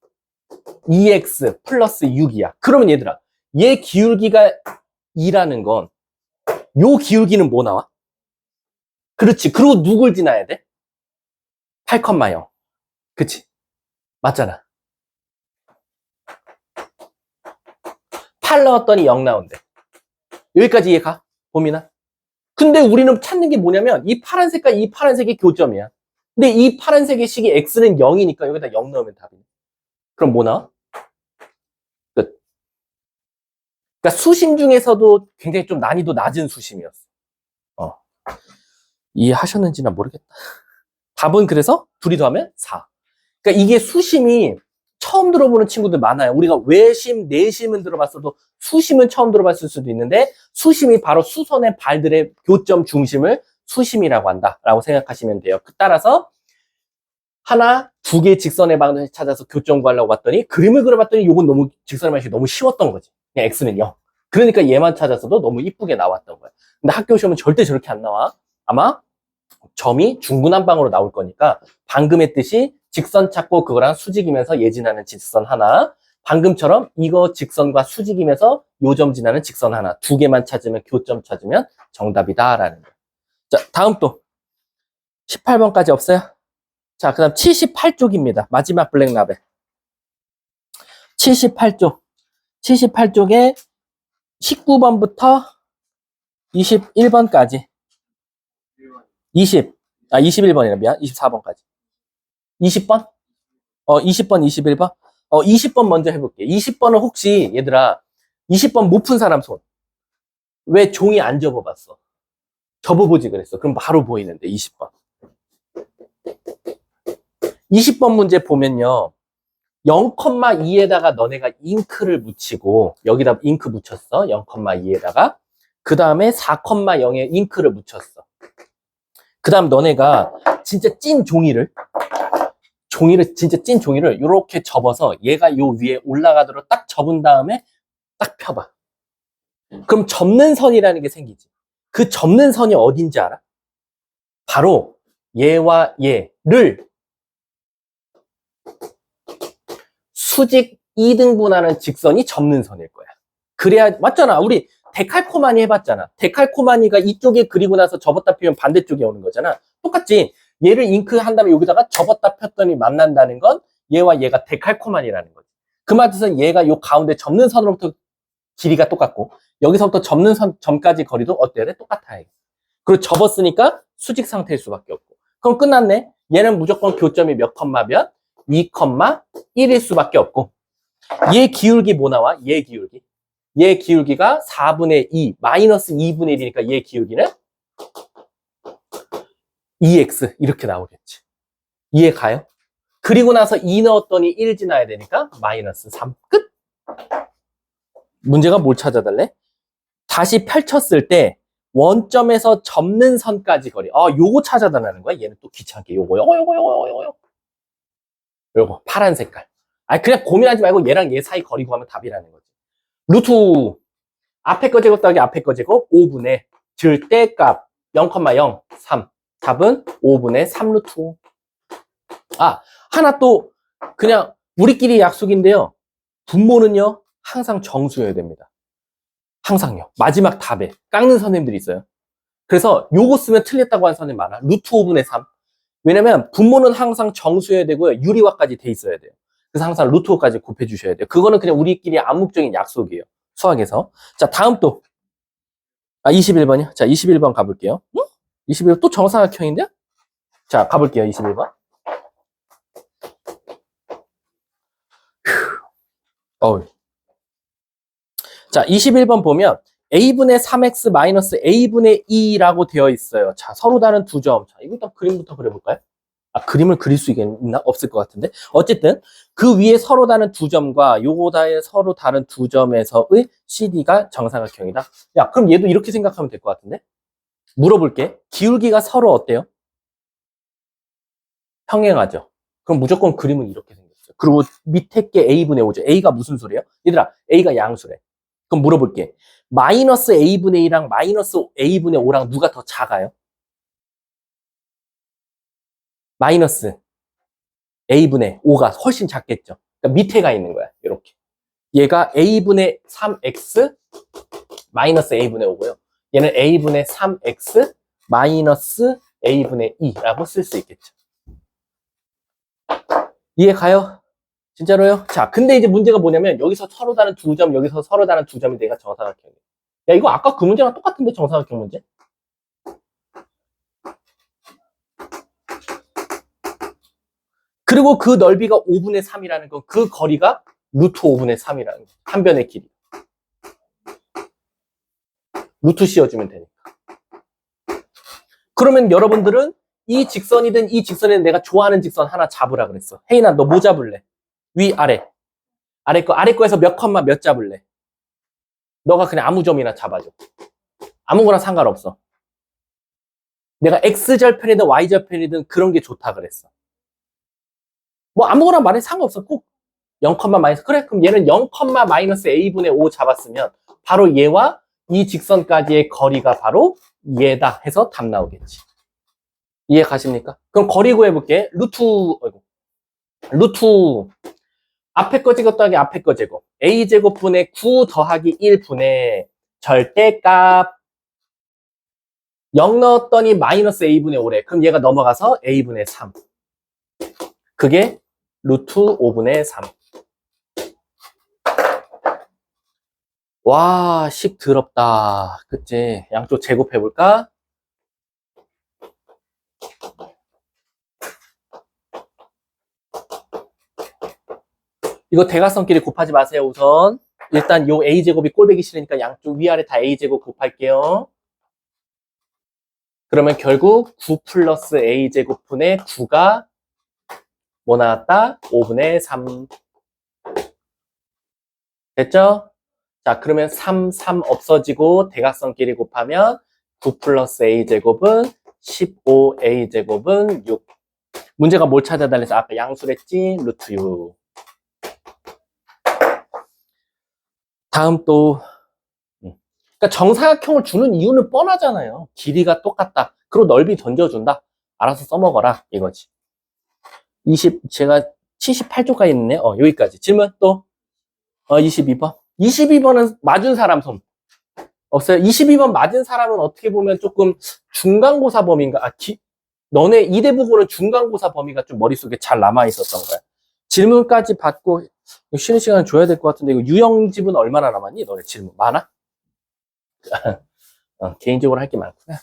S1: 2x 플러스 6이야. 그러면 얘들아, 얘 기울기가 2라는 건 요 기울기는 뭐 나와? 그렇지. 그리고 누굴 지나야 돼? 8,0. 그치? 맞잖아. 8 넣었더니 0 나온대. 여기까지 이해가? 봄이나? 근데 우리는 찾는 게 뭐냐면 이 파란색과 이 파란색이 교점이야. 근데 이 파란색의 식이 x는 0이니까 여기다 0 넣으면 답이네. 그럼 뭐 나와? 끝. 그러니까 수심 중에서도 굉장히 좀 난이도 낮은 수심이었어. 이해하셨는지나 모르겠다. 답은 그래서 둘이 더하면 4. 그러니까 이게 수심이 처음 들어보는 친구들 많아요. 우리가 외심, 내심은 들어봤어도 수심은 처음 들어봤을 수도 있는데 수심이 바로 수선의 발들의 교점 중심을 수심이라고 한다라고 생각하시면 돼요. 따라서 하나, 두 개의 직선의 방정식 찾아서 교점 구하려고 봤더니 그림을 그려봤더니 이건 너무 직선의 방정식이 너무 쉬웠던 거지. 그냥 x는 0. 그러니까 얘만 찾았어도 너무 이쁘게 나왔던 거야. 근데 학교 시험은 절대 저렇게 안 나와. 아마 점이 중구난방으로 나올 거니까 방금 했듯이 직선 찾고 그거랑 수직이면서 예진하는 직선 하나, 방금처럼 이거 직선과 수직이면서 요점 지나는 직선 하나, 두 개만 찾으면 교점 찾으면 정답이다라는 거예요. 자, 다음 또 18번까지 없어요? 자, 그 다음 78쪽입니다. 마지막 블랙라벨. 78쪽. 78쪽에 19번부터 21번까지. 21번이라 미안. 24번까지. 20번? 20번, 21번? 20번 먼저 해볼게. 20번은 혹시, 얘들아, 20번 못 푼 사람 손. 왜 종이 안 접어봤어? 접어보지 그랬어. 그럼 바로 보이는데, 20번. 20번 문제 보면요. 0,2에다가 너네가 잉크를 묻히고, 여기다 잉크 묻혔어. 0,2에다가. 그 다음에 4,0에 잉크를 묻혔어. 그 다음 너네가 진짜 찐 종이를 진짜 찐 종이를 이렇게 접어서 얘가 요 위에 올라가도록 딱 접은 다음에 딱 펴봐. 그럼 접는 선이라는 게 생기지. 그 접는 선이 어딘지 알아? 바로 얘와 얘를 수직 2등분하는 직선이 접는 선일 거야. 그래야 맞잖아. 우리 데칼코마니 해봤잖아. 데칼코마니가 이쪽에 그리고 나서 접었다 펴면 반대쪽에 오는 거잖아. 똑같지. 얘를 잉크 한 다음에 여기다가 접었다 폈더니 만난다는 건 얘와 얘가 데칼코마니라는 거지. 그 말뜻은 얘가 요 가운데 접는 선으로부터 길이가 똑같고 여기서부터 접는 선 점까지 거리도 어때야 돼? 똑같아야 돼. 그리고 접었으니까 수직 상태일 수밖에 없고. 그럼 끝났네. 얘는 무조건 교점이 몇 컴마 몇? 2,1일 수밖에 없고. 얘 기울기 뭐 나와? 얘 기울기. 얘 기울기가 4분의 2, 마이너스 2분의 1이니까 얘 기울기는 2x 이렇게 나오겠지. 이해 가요? 그리고 나서 2 넣었더니 1 지나야 되니까 마이너스 3. 끝! 문제가 뭘 찾아달래? 다시 펼쳤을 때 원점에서 접는 선까지 거리. 요거 찾아달라는 거야. 얘는 또 귀찮게 요거 파란 색깔. 그냥 고민하지 말고 얘랑 얘 사이 거리 구하면 답이라는 거지. 루트 앞에 거 제곱 더하기 앞에 거 제곱 5분의 절대값 0,03. 답은 5분의 3루트 5. 하나 또 그냥 우리끼리 약속인데요. 분모는요. 항상 정수여야 됩니다. 항상요. 마지막 답에 깎는 선생님들이 있어요. 그래서 요거 쓰면 틀렸다고 하는 선생님 많아. 루트 5분의 3. 왜냐면 분모는 항상 정수여야 되고요. 유리화까지 돼 있어야 돼요. 그래서 항상 루트 5까지 곱해 주셔야 돼요. 그거는 그냥 우리끼리 암묵적인 약속이에요. 수학에서. 자, 다음 또. 21번이요? 자, 21번 가볼게요. 21번 또 정사각형인데요? 자, 가볼게요. 21번. 자, 21번 보면 a분의 3x 마이너스 a분의 2라고 되어 있어요. 자, 서로 다른 두 점. 자, 이거 일단 그림부터 그려볼까요? 아, 그림을 그릴 수 있나? 없을 것 같은데. 어쨌든 그 위에 서로 다른 두 점과 요거다의 서로 다른 두 점에서의 CD가 정사각형이다. 야, 그럼 얘도 이렇게 생각하면 될 것 같은데? 물어볼게. 기울기가 서로 어때요? 평행하죠. 그럼 무조건 그림은 이렇게 생겼어요. 그리고 밑에 게 a분의 5죠. a가 무슨 수래요? 얘들아, a가 양수래. 그럼 물어볼게. 마이너스 a분의 2랑 마이너스 a분의 5랑 누가 더 작아요? 마이너스 a분의 5가 훨씬 작겠죠. 그러니까 밑에 가 있는 거야. 이렇게. 얘가 a분의 3x 마이너스 a분의 5고요. 얘는 a분의 3x 마이너스 a분의 2라고 쓸 수 있겠죠. 이해 가요? 진짜로요? 자, 근데 이제 문제가 뭐냐면 여기서 서로 다른 두 점, 여기서 서로 다른 두 점이 내가 정사각형이에요. 야, 이거 아까 그 문제랑 똑같은데 정사각형 문제? 그리고 그 넓이가 5분의 3이라는 건 그 거리가 루트 5분의 3이라는 거. 한 변의 길이. 루트 씌워주면 되니까. 그러면 여러분들은 이 직선이든 이 직선이든 내가 좋아하는 직선 하나 잡으라 그랬어. 혜인아, 너 뭐 잡을래? 위, 아래. 아래 거에서 몇 컴마 몇 잡을래? 너가 그냥 아무 점이나 잡아줘. 아무거나 상관없어. 내가 X절편이든 Y절편이든 그런 게 좋다 그랬어. 뭐 아무거나 말해 상관없어. 꼭 0, 마이너스. 그래, 그럼 얘는 0, 마이너스 A분의 5 잡았으면 바로 얘와 이 직선까지의 거리가 바로 얘다 해서 답 나오겠지. 이해 가십니까? 그럼 거리 구해볼게. 루트 앞에 거 제곱 더하기 앞에 거 제곱. A제곱분의 9 더하기 1분의 절대값 0 넣었더니 마이너스 A분의 5래. 그럼 얘가 넘어가서 A분의 3. 그게 루트 5분의 3. 와, 식 더럽다. 그치? 양쪽 제곱해볼까? 이거 대각선끼리 곱하지 마세요, 우선. 일단 요 A제곱이 꼴보기 싫으니까 양쪽 위아래 다 A제곱 곱할게요. 그러면 결국 9 플러스 A제곱분의 9가 뭐 나왔다? 5분의 3. 됐죠? 자, 그러면 3 없어지고 대각선끼리 곱하면 9 플러스 A제곱은 15A제곱은 6. 문제가 뭘 찾아달래서 아까 양수랬지? 루트 6. 다음 또 그러니까 정사각형을 주는 이유는 뻔하잖아요. 길이가 똑같다. 그리고 넓이 던져준다. 알아서 써먹어라. 이거지. 제가 78쪽까지 있네. 여기까지. 질문 또. 22번. 22번은 맞은 사람 손. 없어요? 22번 맞은 사람은 어떻게 보면 조금 중간고사 범위인가? 너네 이대부고는 중간고사 범위가 좀 머릿속에 잘 남아있었던 거야. 질문까지 받고 쉬는 시간 줘야 될 것 같은데 이거 유형집은 얼마나 남았니? 너네 질문 많아? 개인적으로 할 게 많구나.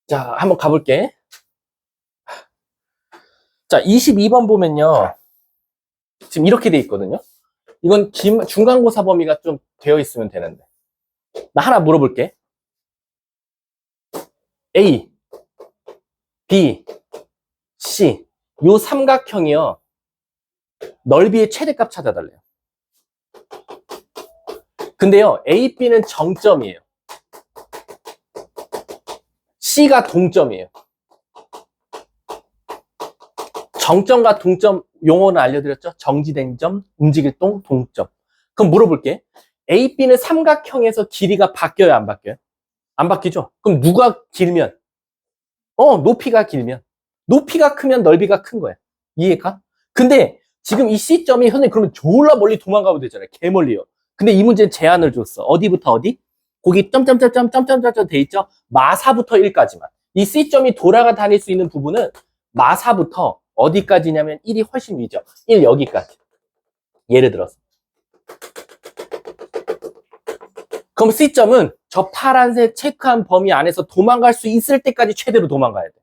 S1: 자, 한번 가볼게. 자, 22번 보면요. 지금 이렇게 돼 있거든요. 이건 중간고사 범위가 좀 되어 있으면 되는데. 나 하나 물어볼게. A, B, C. 요 삼각형이요. 넓이의 최대값 찾아달래요. 근데요, A, B는 정점이에요. C가 동점이에요. 정점과 동점 용어는 알려드렸죠? 정지된 점, 움직일 동점. 그럼 물어볼게. A, B는 삼각형에서 길이가 바뀌어요, 안 바뀌어요? 안 바뀌죠? 그럼 누가 길면? 높이가 길면. 높이가 크면 넓이가 큰 거야. 이해가? 근데 지금 이 C점이 선생님 그러면 졸라 멀리 도망가면 되잖아요. 개 멀리요. 근데 이 문제는 제한을 줬어. 어디부터 어디? 거기 점점점점 돼 있죠? 마사부터 1까지만. 이 C점이 돌아가 다닐 수 있는 부분은 마사부터 어디까지냐면 1이 훨씬 위죠. 1 여기까지. 예를 들어서. 그럼 C점은 저 파란색 체크한 범위 안에서 도망갈 수 있을 때까지 최대로 도망가야 돼.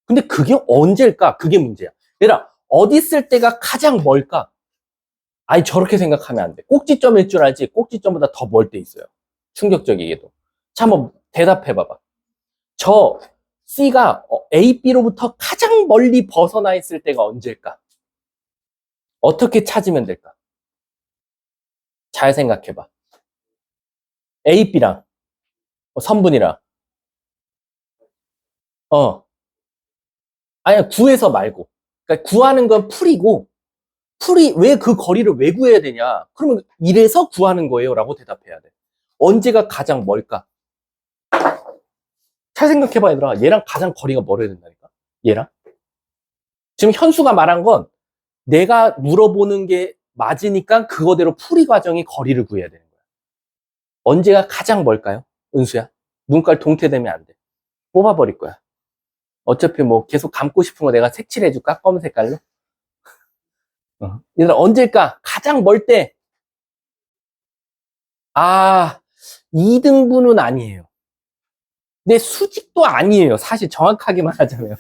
S1: 근데 그게 언제일까? 그게 문제야. 얘들아, 어디 있을 때가 가장 멀까? 아니, 저렇게 생각하면 안 돼. 꼭지점일 줄 알지, 꼭지점보다 더 멀 때 있어요. 충격적이게도. 자, 한번 대답해봐봐. 저 C가 A, B로부터 가장 멀리 벗어나 있을 때가 언제일까? 어떻게 찾으면 될까? 잘 생각해봐. A, B랑 선분이랑 아니야, 구해서 말고. 그러니까 구하는 건 풀이고, 풀이 왜 그 거리를 왜 구해야 되냐? 그러면 이래서 구하는 거예요 라고 대답해야 돼. 언제가 가장 멀까? 잘 생각해봐, 얘들아. 얘랑 가장 거리가 멀어야 된다니까? 얘랑? 지금 현수가 말한 건 내가 물어보는 게 맞으니까 그거대로 풀이 과정이 거리를 구해야 되는 거야. 언제가 가장 멀까요? 은수야? 눈깔 동태되면 안 돼. 뽑아버릴 거야. 어차피 뭐 계속 감고 싶은 거 내가 색칠해줄까? 검은 색깔로? 얘들아, 언제일까? 가장 멀 때. 아, 2등분은 아니에요. 내 수직도 아니에요. 사실 정확하게 말하자면.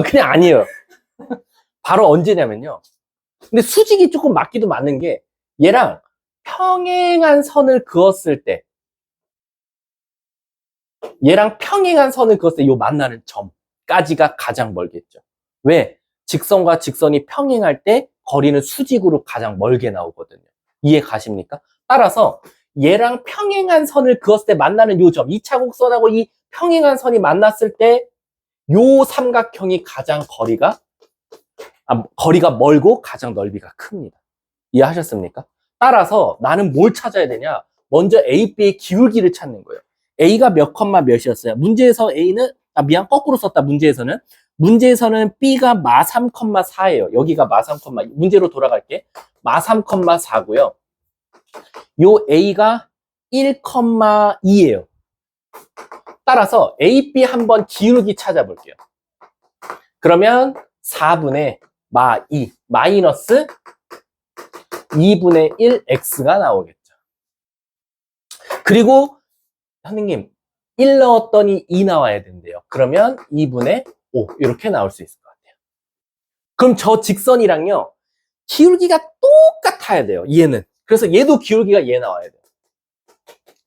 S1: 그냥 아니에요. 바로 언제냐면요. 근데 수직이 조금 맞기도 맞는 게 얘랑 평행한 선을 그었을 때 얘랑 평행한 선을 그었을 때 요 만나는 점까지가 가장 멀겠죠. 왜? 직선과 직선이 평행할 때 거리는 수직으로 가장 멀게 나오거든요. 이해 가십니까? 따라서 얘랑 평행한 선을 그었을 때 만나는 요 점, 2차 곡선하고 이 평행한 선이 만났을 때 요 삼각형이 가장 거리가 멀고 가장 넓이가 큽니다. 이해하셨습니까? 따라서 나는 뭘 찾아야 되냐? 먼저 A, B의 기울기를 찾는 거예요. A가 몇 컴마 몇이었어요? 문제에서 A는, 거꾸로 썼다, 문제에서는. 문제에서는 B가 마 3,4예요. 여기가 마 3, 문제로 돌아갈게. 마 3,4고요. 요 A가 1,2예요. 따라서 A, B 한번 기울기 찾아볼게요. 그러면 4분의 마 2, 마이너스 2분의 1 X가 나오겠죠. 그리고 선생님 1 넣었더니 2 나와야 된대요. 그러면 2분의 5 이렇게 나올 수 있을 것 같아요. 그럼 저 직선이랑요 기울기가 똑같아야 돼요. 얘는. 그래서 얘도 기울기가 얘 나와야 돼요.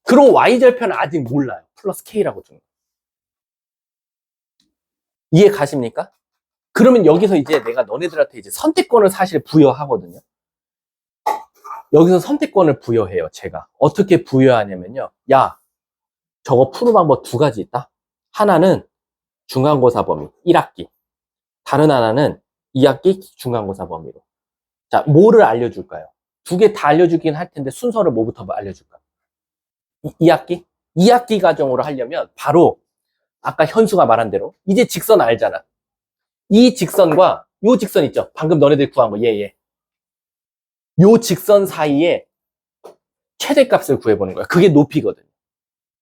S1: 그리고 Y절편은 아직 몰라요. 플러스 K라고 주는 거. 이해 가십니까? 그러면 여기서 이제 내가 너네들한테 이제 선택권을 사실 부여하거든요. 여기서 선택권을 부여해요, 제가. 어떻게 부여하냐면요. 야, 저거 푸는 방법 두 가지 있다. 하나는 중간고사 범위, 1학기. 다른 하나는 2학기 중간고사 범위로. 자, 뭐를 알려줄까요? 두 개 다 알려주긴 할 텐데 순서를 뭐부터 알려줄까? 2학기? 2학기 과정으로 하려면 바로 아까 현수가 말한 대로 이제 직선 알잖아. 이 직선과 요 직선 있죠? 방금 너네들 구한 거, 얘. 요 직선 사이에 최대값을 구해보는 거야. 그게 높이거든요.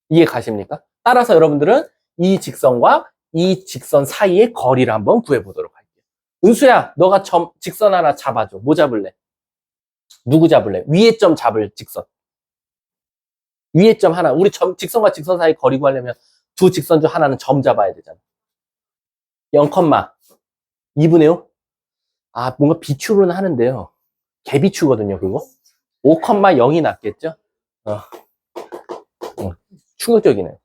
S1: 이해 가십니까? 따라서 여러분들은 이 직선과 이 직선 사이의 거리를 한번 구해보도록 할게요. 은수야, 너가 직선 하나 잡아줘. 뭐 잡을래? 누구 잡을래? 위에 점 잡을 직선. 위에 점 하나. 우리 직선과 직선 사이 거리 구하려면 두 직선 중 하나는 점 잡아야 되잖아. 0, 2분의 5? 아, 뭔가 비추로는 하는데요. 개비추거든요, 그거. 5,0이 낫겠죠? 충격적이네.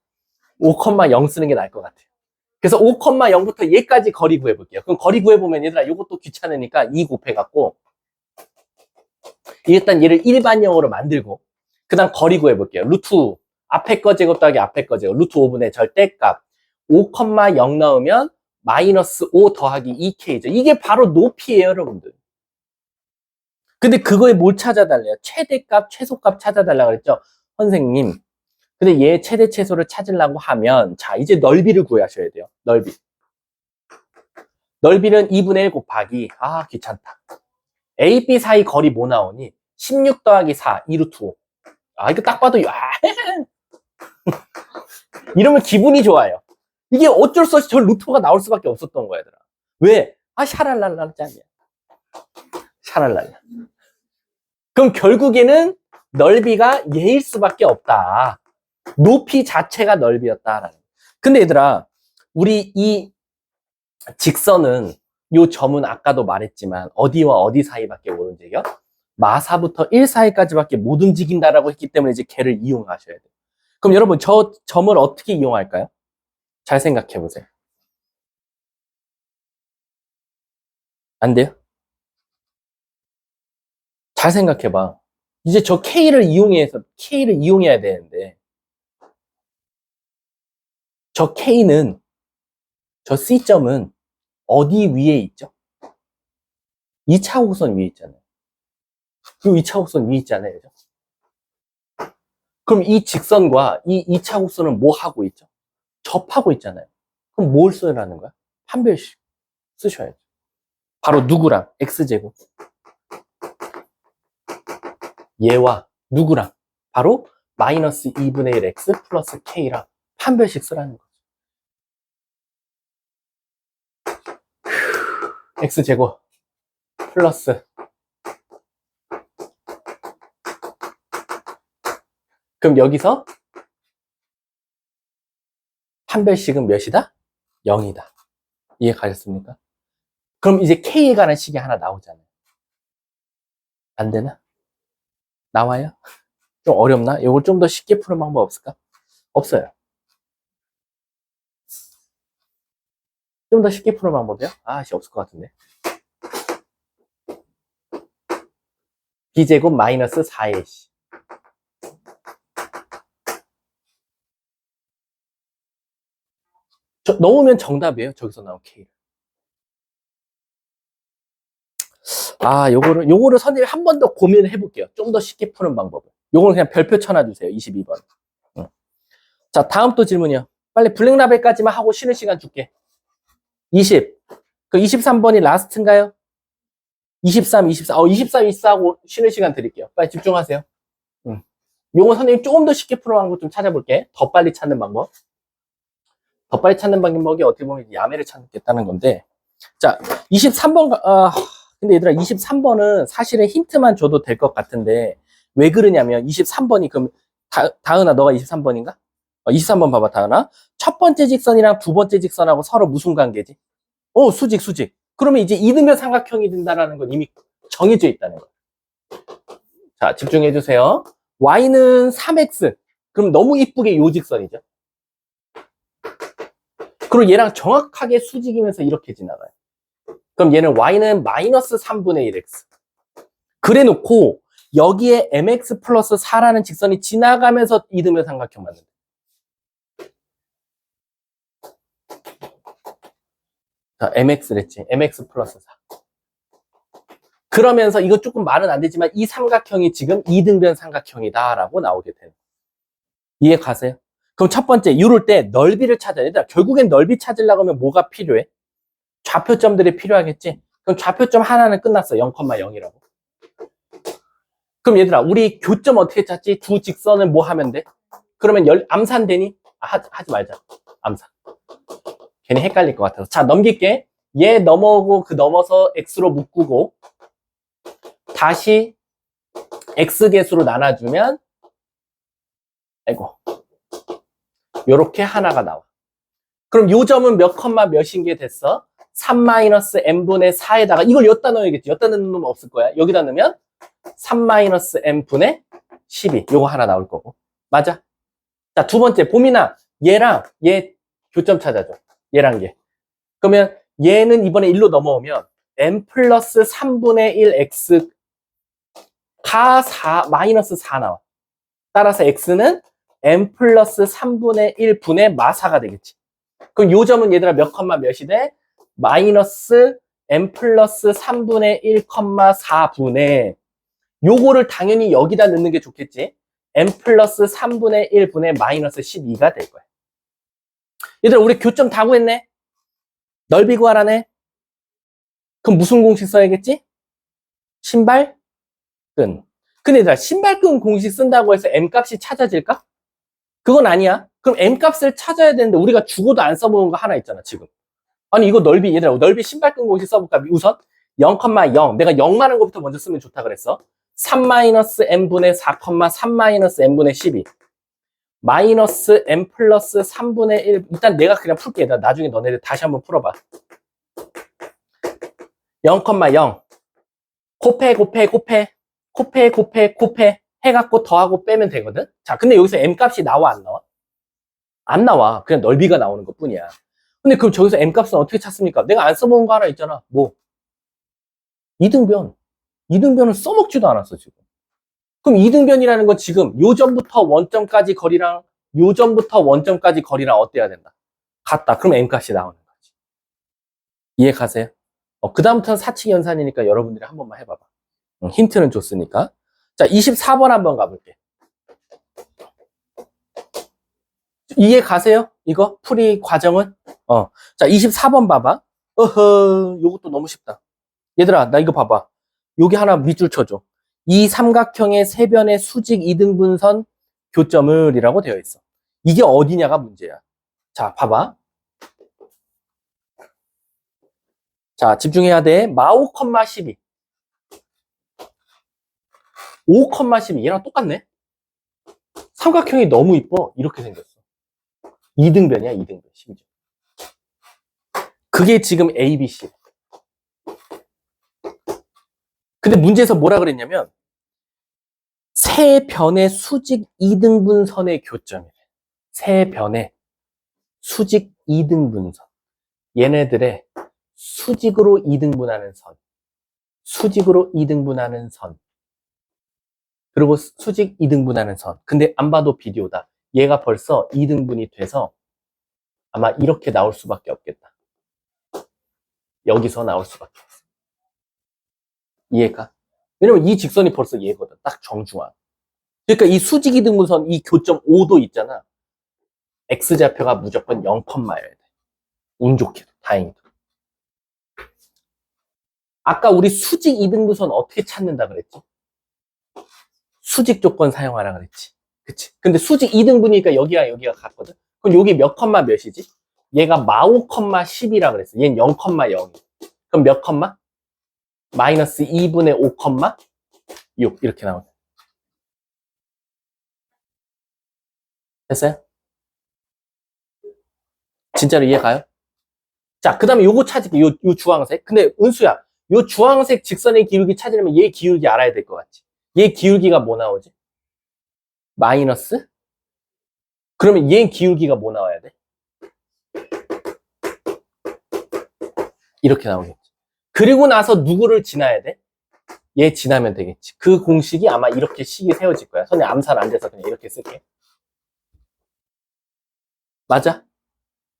S1: 5,0 쓰는 게 나을 것 같아요. 그래서 5,0부터 얘까지 거리 구해볼게요. 그럼 거리 구해보면 얘들아, 요것도 귀찮으니까 2 곱해갖고, 일단 얘를 일반형으로 만들고, 그 다음 거리 구해볼게요. 루트, 앞에 거 제곱 더하기 앞에 거 제곱, 루트 5분의 절대값. 5,0 넣으면 마이너스 5 더하기 2K죠. 이게 바로 높이에요, 여러분들. 근데 그거에 뭘 찾아달래요? 최대값, 최소값 찾아달라고 그랬죠? 선생님. 근데 얘 최대 최소를 찾으려고 하면, 자, 이제 넓이를 구하셔야 돼요. 넓이는 2분의 1 곱하기, 귀찮다. A, B 사이 거리 뭐 나오니? 16 더하기 4, 2루트 5. 이거 딱 봐도, 이러면 기분이 좋아요. 이게 어쩔 수 없이 저 루트가 나올 수밖에 없었던 거야, 얘들아. 왜? 샤랄랄라 짱이야. 샤랄랄라. 그럼 결국에는 넓이가 얘일 수밖에 없다. 높이 자체가 넓이였다라는. 근데 얘들아, 우리 이 직선은 요 점은 아까도 말했지만 어디와 어디 사이밖에 모른대요? 마사부터 1 사이까지밖에 못 움직인다라고 했기 때문에 이제 걔를 이용하셔야 돼요. 그럼 여러분 저 점을 어떻게 이용할까요? 잘 생각해 보세요. 안 돼요? 잘 생각해 봐. 이제 저 K를 이용해야 되는데 저 K는 저 C점은 어디 위에 있죠? 2차 곡선 위에 있잖아요. 그 2차 곡선 위에 있잖아요. 그죠? 그럼 이 직선과 이 2차 곡선은 뭐 하고 있죠? 접하고 있잖아요. 그럼 뭘 쓰라는 거야? 판별식 쓰셔야죠. 바로 누구랑? X제곱. 얘와 누구랑? 바로 마이너스 2분의 1 X 플러스 K랑 판별식 쓰라는 거죠. X제곱 플러스 그럼 여기서 판별식은 몇이다? 0이다. 이해 가셨습니까? 그럼 이제 K에 관한 식이 하나 나오잖아요. 안 되나? 나와요? 좀 어렵나? 이걸 좀 더 쉽게 푸는 방법 없을까? 없어요. 좀 더 쉽게 푸는 방법이요? 없을 것 같은데. B제곱 마이너스 4AC. 넣으면 정답이에요. 저기서 나온 K. 요거를 선생님이 한 번 더 고민을 해볼게요. 좀 더 쉽게 푸는 방법을. 요거는 그냥 별표 쳐놔주세요. 22번. 응. 자, 다음 또 질문이요. 빨리 블랙라벨까지만 하고 쉬는 시간 줄게. 20. 그 23번이 라스트인가요? 23, 24. 23, 24하고 쉬는 시간 드릴게요. 빨리 집중하세요. 응. 요거 선생님 조금 더 쉽게 풀어가는 거 좀 찾아볼게. 더 빨리 찾는 방법. 더 빨리 찾는 방법이 어떻게 보면 야매를 찾겠다는 건데. 자, 23번, 근데 얘들아, 23번은 사실은 힌트만 줘도 될 것 같은데, 왜 그러냐면, 23번이, 그럼, 다은아, 너가 23번인가? 23번 봐봐, 다은아. 첫 번째 직선이랑 두 번째 직선하고 서로 무슨 관계지? 수직. 그러면 이제 이등변 삼각형이 된다라는 건 이미 정해져 있다는 거야. 자, 집중해 주세요. Y는 3X. 그럼 너무 이쁘게 요 직선이죠. 그리고 얘랑 정확하게 수직이면서 이렇게 지나가요. 그럼 얘는 Y는 마이너스 3분의 1X. 그래 놓고 여기에 MX 플러스 4라는 직선이 지나가면서 이등변 삼각형 만든다. 자, MX랬지. MX 플러스 4. 그러면서 이거 조금 말은 안 되지만 이 삼각형이 지금 이등변 삼각형이다라고 나오게 돼요. 이해 가세요? 그럼 첫 번째, 이럴 때 넓이를 찾아야 돼. 결국엔 넓이 찾으려고 하면 뭐가 필요해? 좌표점들이 필요하겠지? 그럼 좌표점 하나는 끝났어. 0,0이라고. 그럼 얘들아, 우리 교점 어떻게 찾지? 두 직선을 뭐 하면 돼? 그러면 암산 되니? 하지 말자. 암산. 괜히 헷갈릴 것 같아서. 자, 넘길게. 얘 넘어오고 그 넘어서 x로 묶고 다시 x개수로 나눠주면 요렇게 하나가 나와. 그럼 요 점은 몇 컴마 몇인 게 됐어? 3-n분의 4에다가 이걸 여기다 넣어야겠지. 여기다 넣는 놈은 없을 거야. 여기다 넣으면 3-n분의 12. 요거 하나 나올 거고. 맞아? 자, 두 번째. 봄이나 얘랑 얘 교점 찾아줘. 얘랑 얘. 그러면 얘는 이번에 1로 넘어오면 n 플러스 3분의 1 x가 4, 마이너스 4 나와. 따라서 x는 n 플러스 3분의 1분의 마사가 되겠지. 그럼 요 점은 얘들아 몇 컴마 몇이 돼? 마이너스 n 플러스 3분의 1 컴마 4분의 요거를 당연히 여기다 넣는 게 좋겠지. n 플러스 3분의 1분의 마이너스 12가 될 거야. 얘들아 우리 교점 다 구했네. 넓이 구하라네. 그럼 무슨 공식 써야겠지? 신발끈. 근데 얘들아 신발끈 공식 쓴다고 해서 m 값이 찾아질까? 그건 아니야. 그럼 m 값을 찾아야 되는데 우리가 죽어도 안 써보는 거 하나 있잖아 지금. 아니 이거 넓이 얘들아 넓이 신발끈 공식 써볼까? 우선 0,0 내가 0 많은 것부터 먼저 쓰면 좋다 그랬어. 3-n분의 4, 3-n분의 12 마이너스 n 플러스 3분의 1 일단 내가 그냥 풀게. 나중에 너네들 다시 한번 풀어봐. 0,0 곱해 코페 해갖고 더하고 빼면 되거든? 자, 근데 여기서 m 값이 나와, 안 나와? 안 나와. 그냥 넓이가 나오는 것 뿐이야. 근데 그럼 저기서 m 값은 어떻게 찾습니까? 내가 안 써먹은 거 하나 있잖아. 뭐? 이등변. 이등변을 써먹지도 않았어, 지금. 그럼 이등변이라는 건 지금 요점부터 원점까지 거리랑 요점부터 원점까지 거리랑 어때야 된다? 같다. 그럼 m 값이 나오는 거지. 이해 가세요? 그 다음부터는 사칙 연산이니까 여러분들이 한 번만 해봐봐. 힌트는 줬으니까. 자, 24번 한번 가볼게. 이해 가세요? 이거? 풀이 과정은? 자, 24번 봐봐. 요것도 너무 쉽다. 얘들아, 나 이거 봐봐. 여기 하나 밑줄 쳐줘. 이 삼각형의 세 변의 수직 이등분선 교점을 이라고 되어 있어. 이게 어디냐가 문제야. 자, 봐봐. 자, 집중해야 돼. 마5, 12. 5, 12. 얘랑 똑같네? 삼각형이 너무 이뻐. 이렇게 생겼어. 이등변이야, 이등변. 심지어. 그게 지금 A, B, C. 근데 문제에서 뭐라 그랬냐면, 세 변의 수직 이등분선의 교점이래. 세 변의 수직 이등분선. 얘네들의 수직으로 이등분하는 선. 수직으로 이등분하는 선. 그리고 수직 이등분하는 선. 근데 안 봐도 비디오다. 얘가 벌써 이등분이 돼서 아마 이렇게 나올 수밖에 없겠다. 여기서 나올 수밖에 없어. 이해가? 왜냐면 이 직선이 벌써 얘거든. 딱 정중앙. 그러니까 이 수직 이등분선 이 교점 5도 있잖아. X좌표가 무조건 0,여야 돼. 운 좋게도, 다행히도. 아까 우리 수직 이등분선 어떻게 찾는다 그랬지? 수직 조건 사용하라 그랬지. 그치? 근데 수직 이등분이니까 여기와 여기가 같거든? 그럼 여기 몇 컴마 몇이지? 얘가 마5, 10이라 그랬어. 얘는 0,0. 그럼 몇 컴마? 마이너스 2분의 5, 6 이렇게 나오네. 됐어요? 진짜로 이해 가요? 자, 그 다음에 요거 찾을게. 요 주황색. 근데 은수야, 요 주황색 직선의 기울기 찾으려면 얘 기울기 알아야 될 것 같지? 얘 기울기가 뭐 나오지? 마이너스? 그러면 얘 기울기가 뭐 나와야 돼? 이렇게 나오겠지. 그리고 나서 누구를 지나야 돼? 얘 지나면 되겠지. 그 공식이 아마 이렇게 식이 세워질 거야. 선생님 암살 안 돼서 그냥 이렇게 쓸게. 맞아?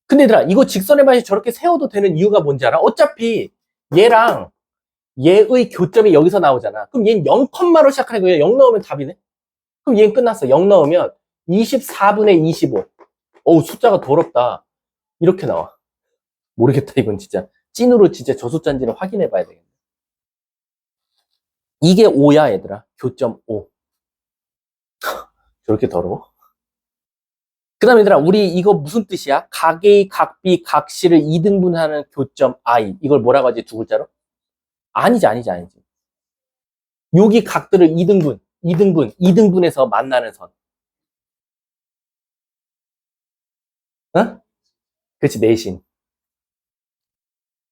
S1: 근데 얘들아, 이거 직선의 방식 저렇게 세워도 되는 이유가 뭔지 알아? 어차피 얘랑 얘의 교점이 여기서 나오잖아. 그럼 얘는 0,로 시작하는 거야. 0 넣으면 답이네. 그럼 얘는 끝났어. 0 넣으면 24분의 25. 어우, 숫자가 더럽다. 이렇게 나와. 모르겠다, 이건 진짜. 찐으로 진짜 저 숫자인지를 확인해 봐야 되겠네. 이게 5야, 얘들아. 교점 5. 저렇게 더러워? 그 다음에 얘들아, 우리 이거 무슨 뜻이야? 각 A, 각 B, 각 C를 2등분하는 교점 I. 이걸 뭐라고 하지, 두 글자로? 아니지. 여기 각들을 2등분해서 만나는 선. 어? 그렇지, 내신.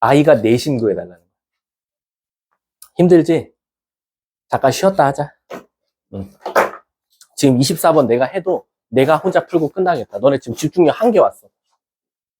S1: I가 내신 구해달라는 거야. 힘들지? 잠깐 쉬었다 하자. 지금 24번 내가 해도 내가 혼자 풀고 끝나겠다. 너네 지금 집중력 한계 왔어.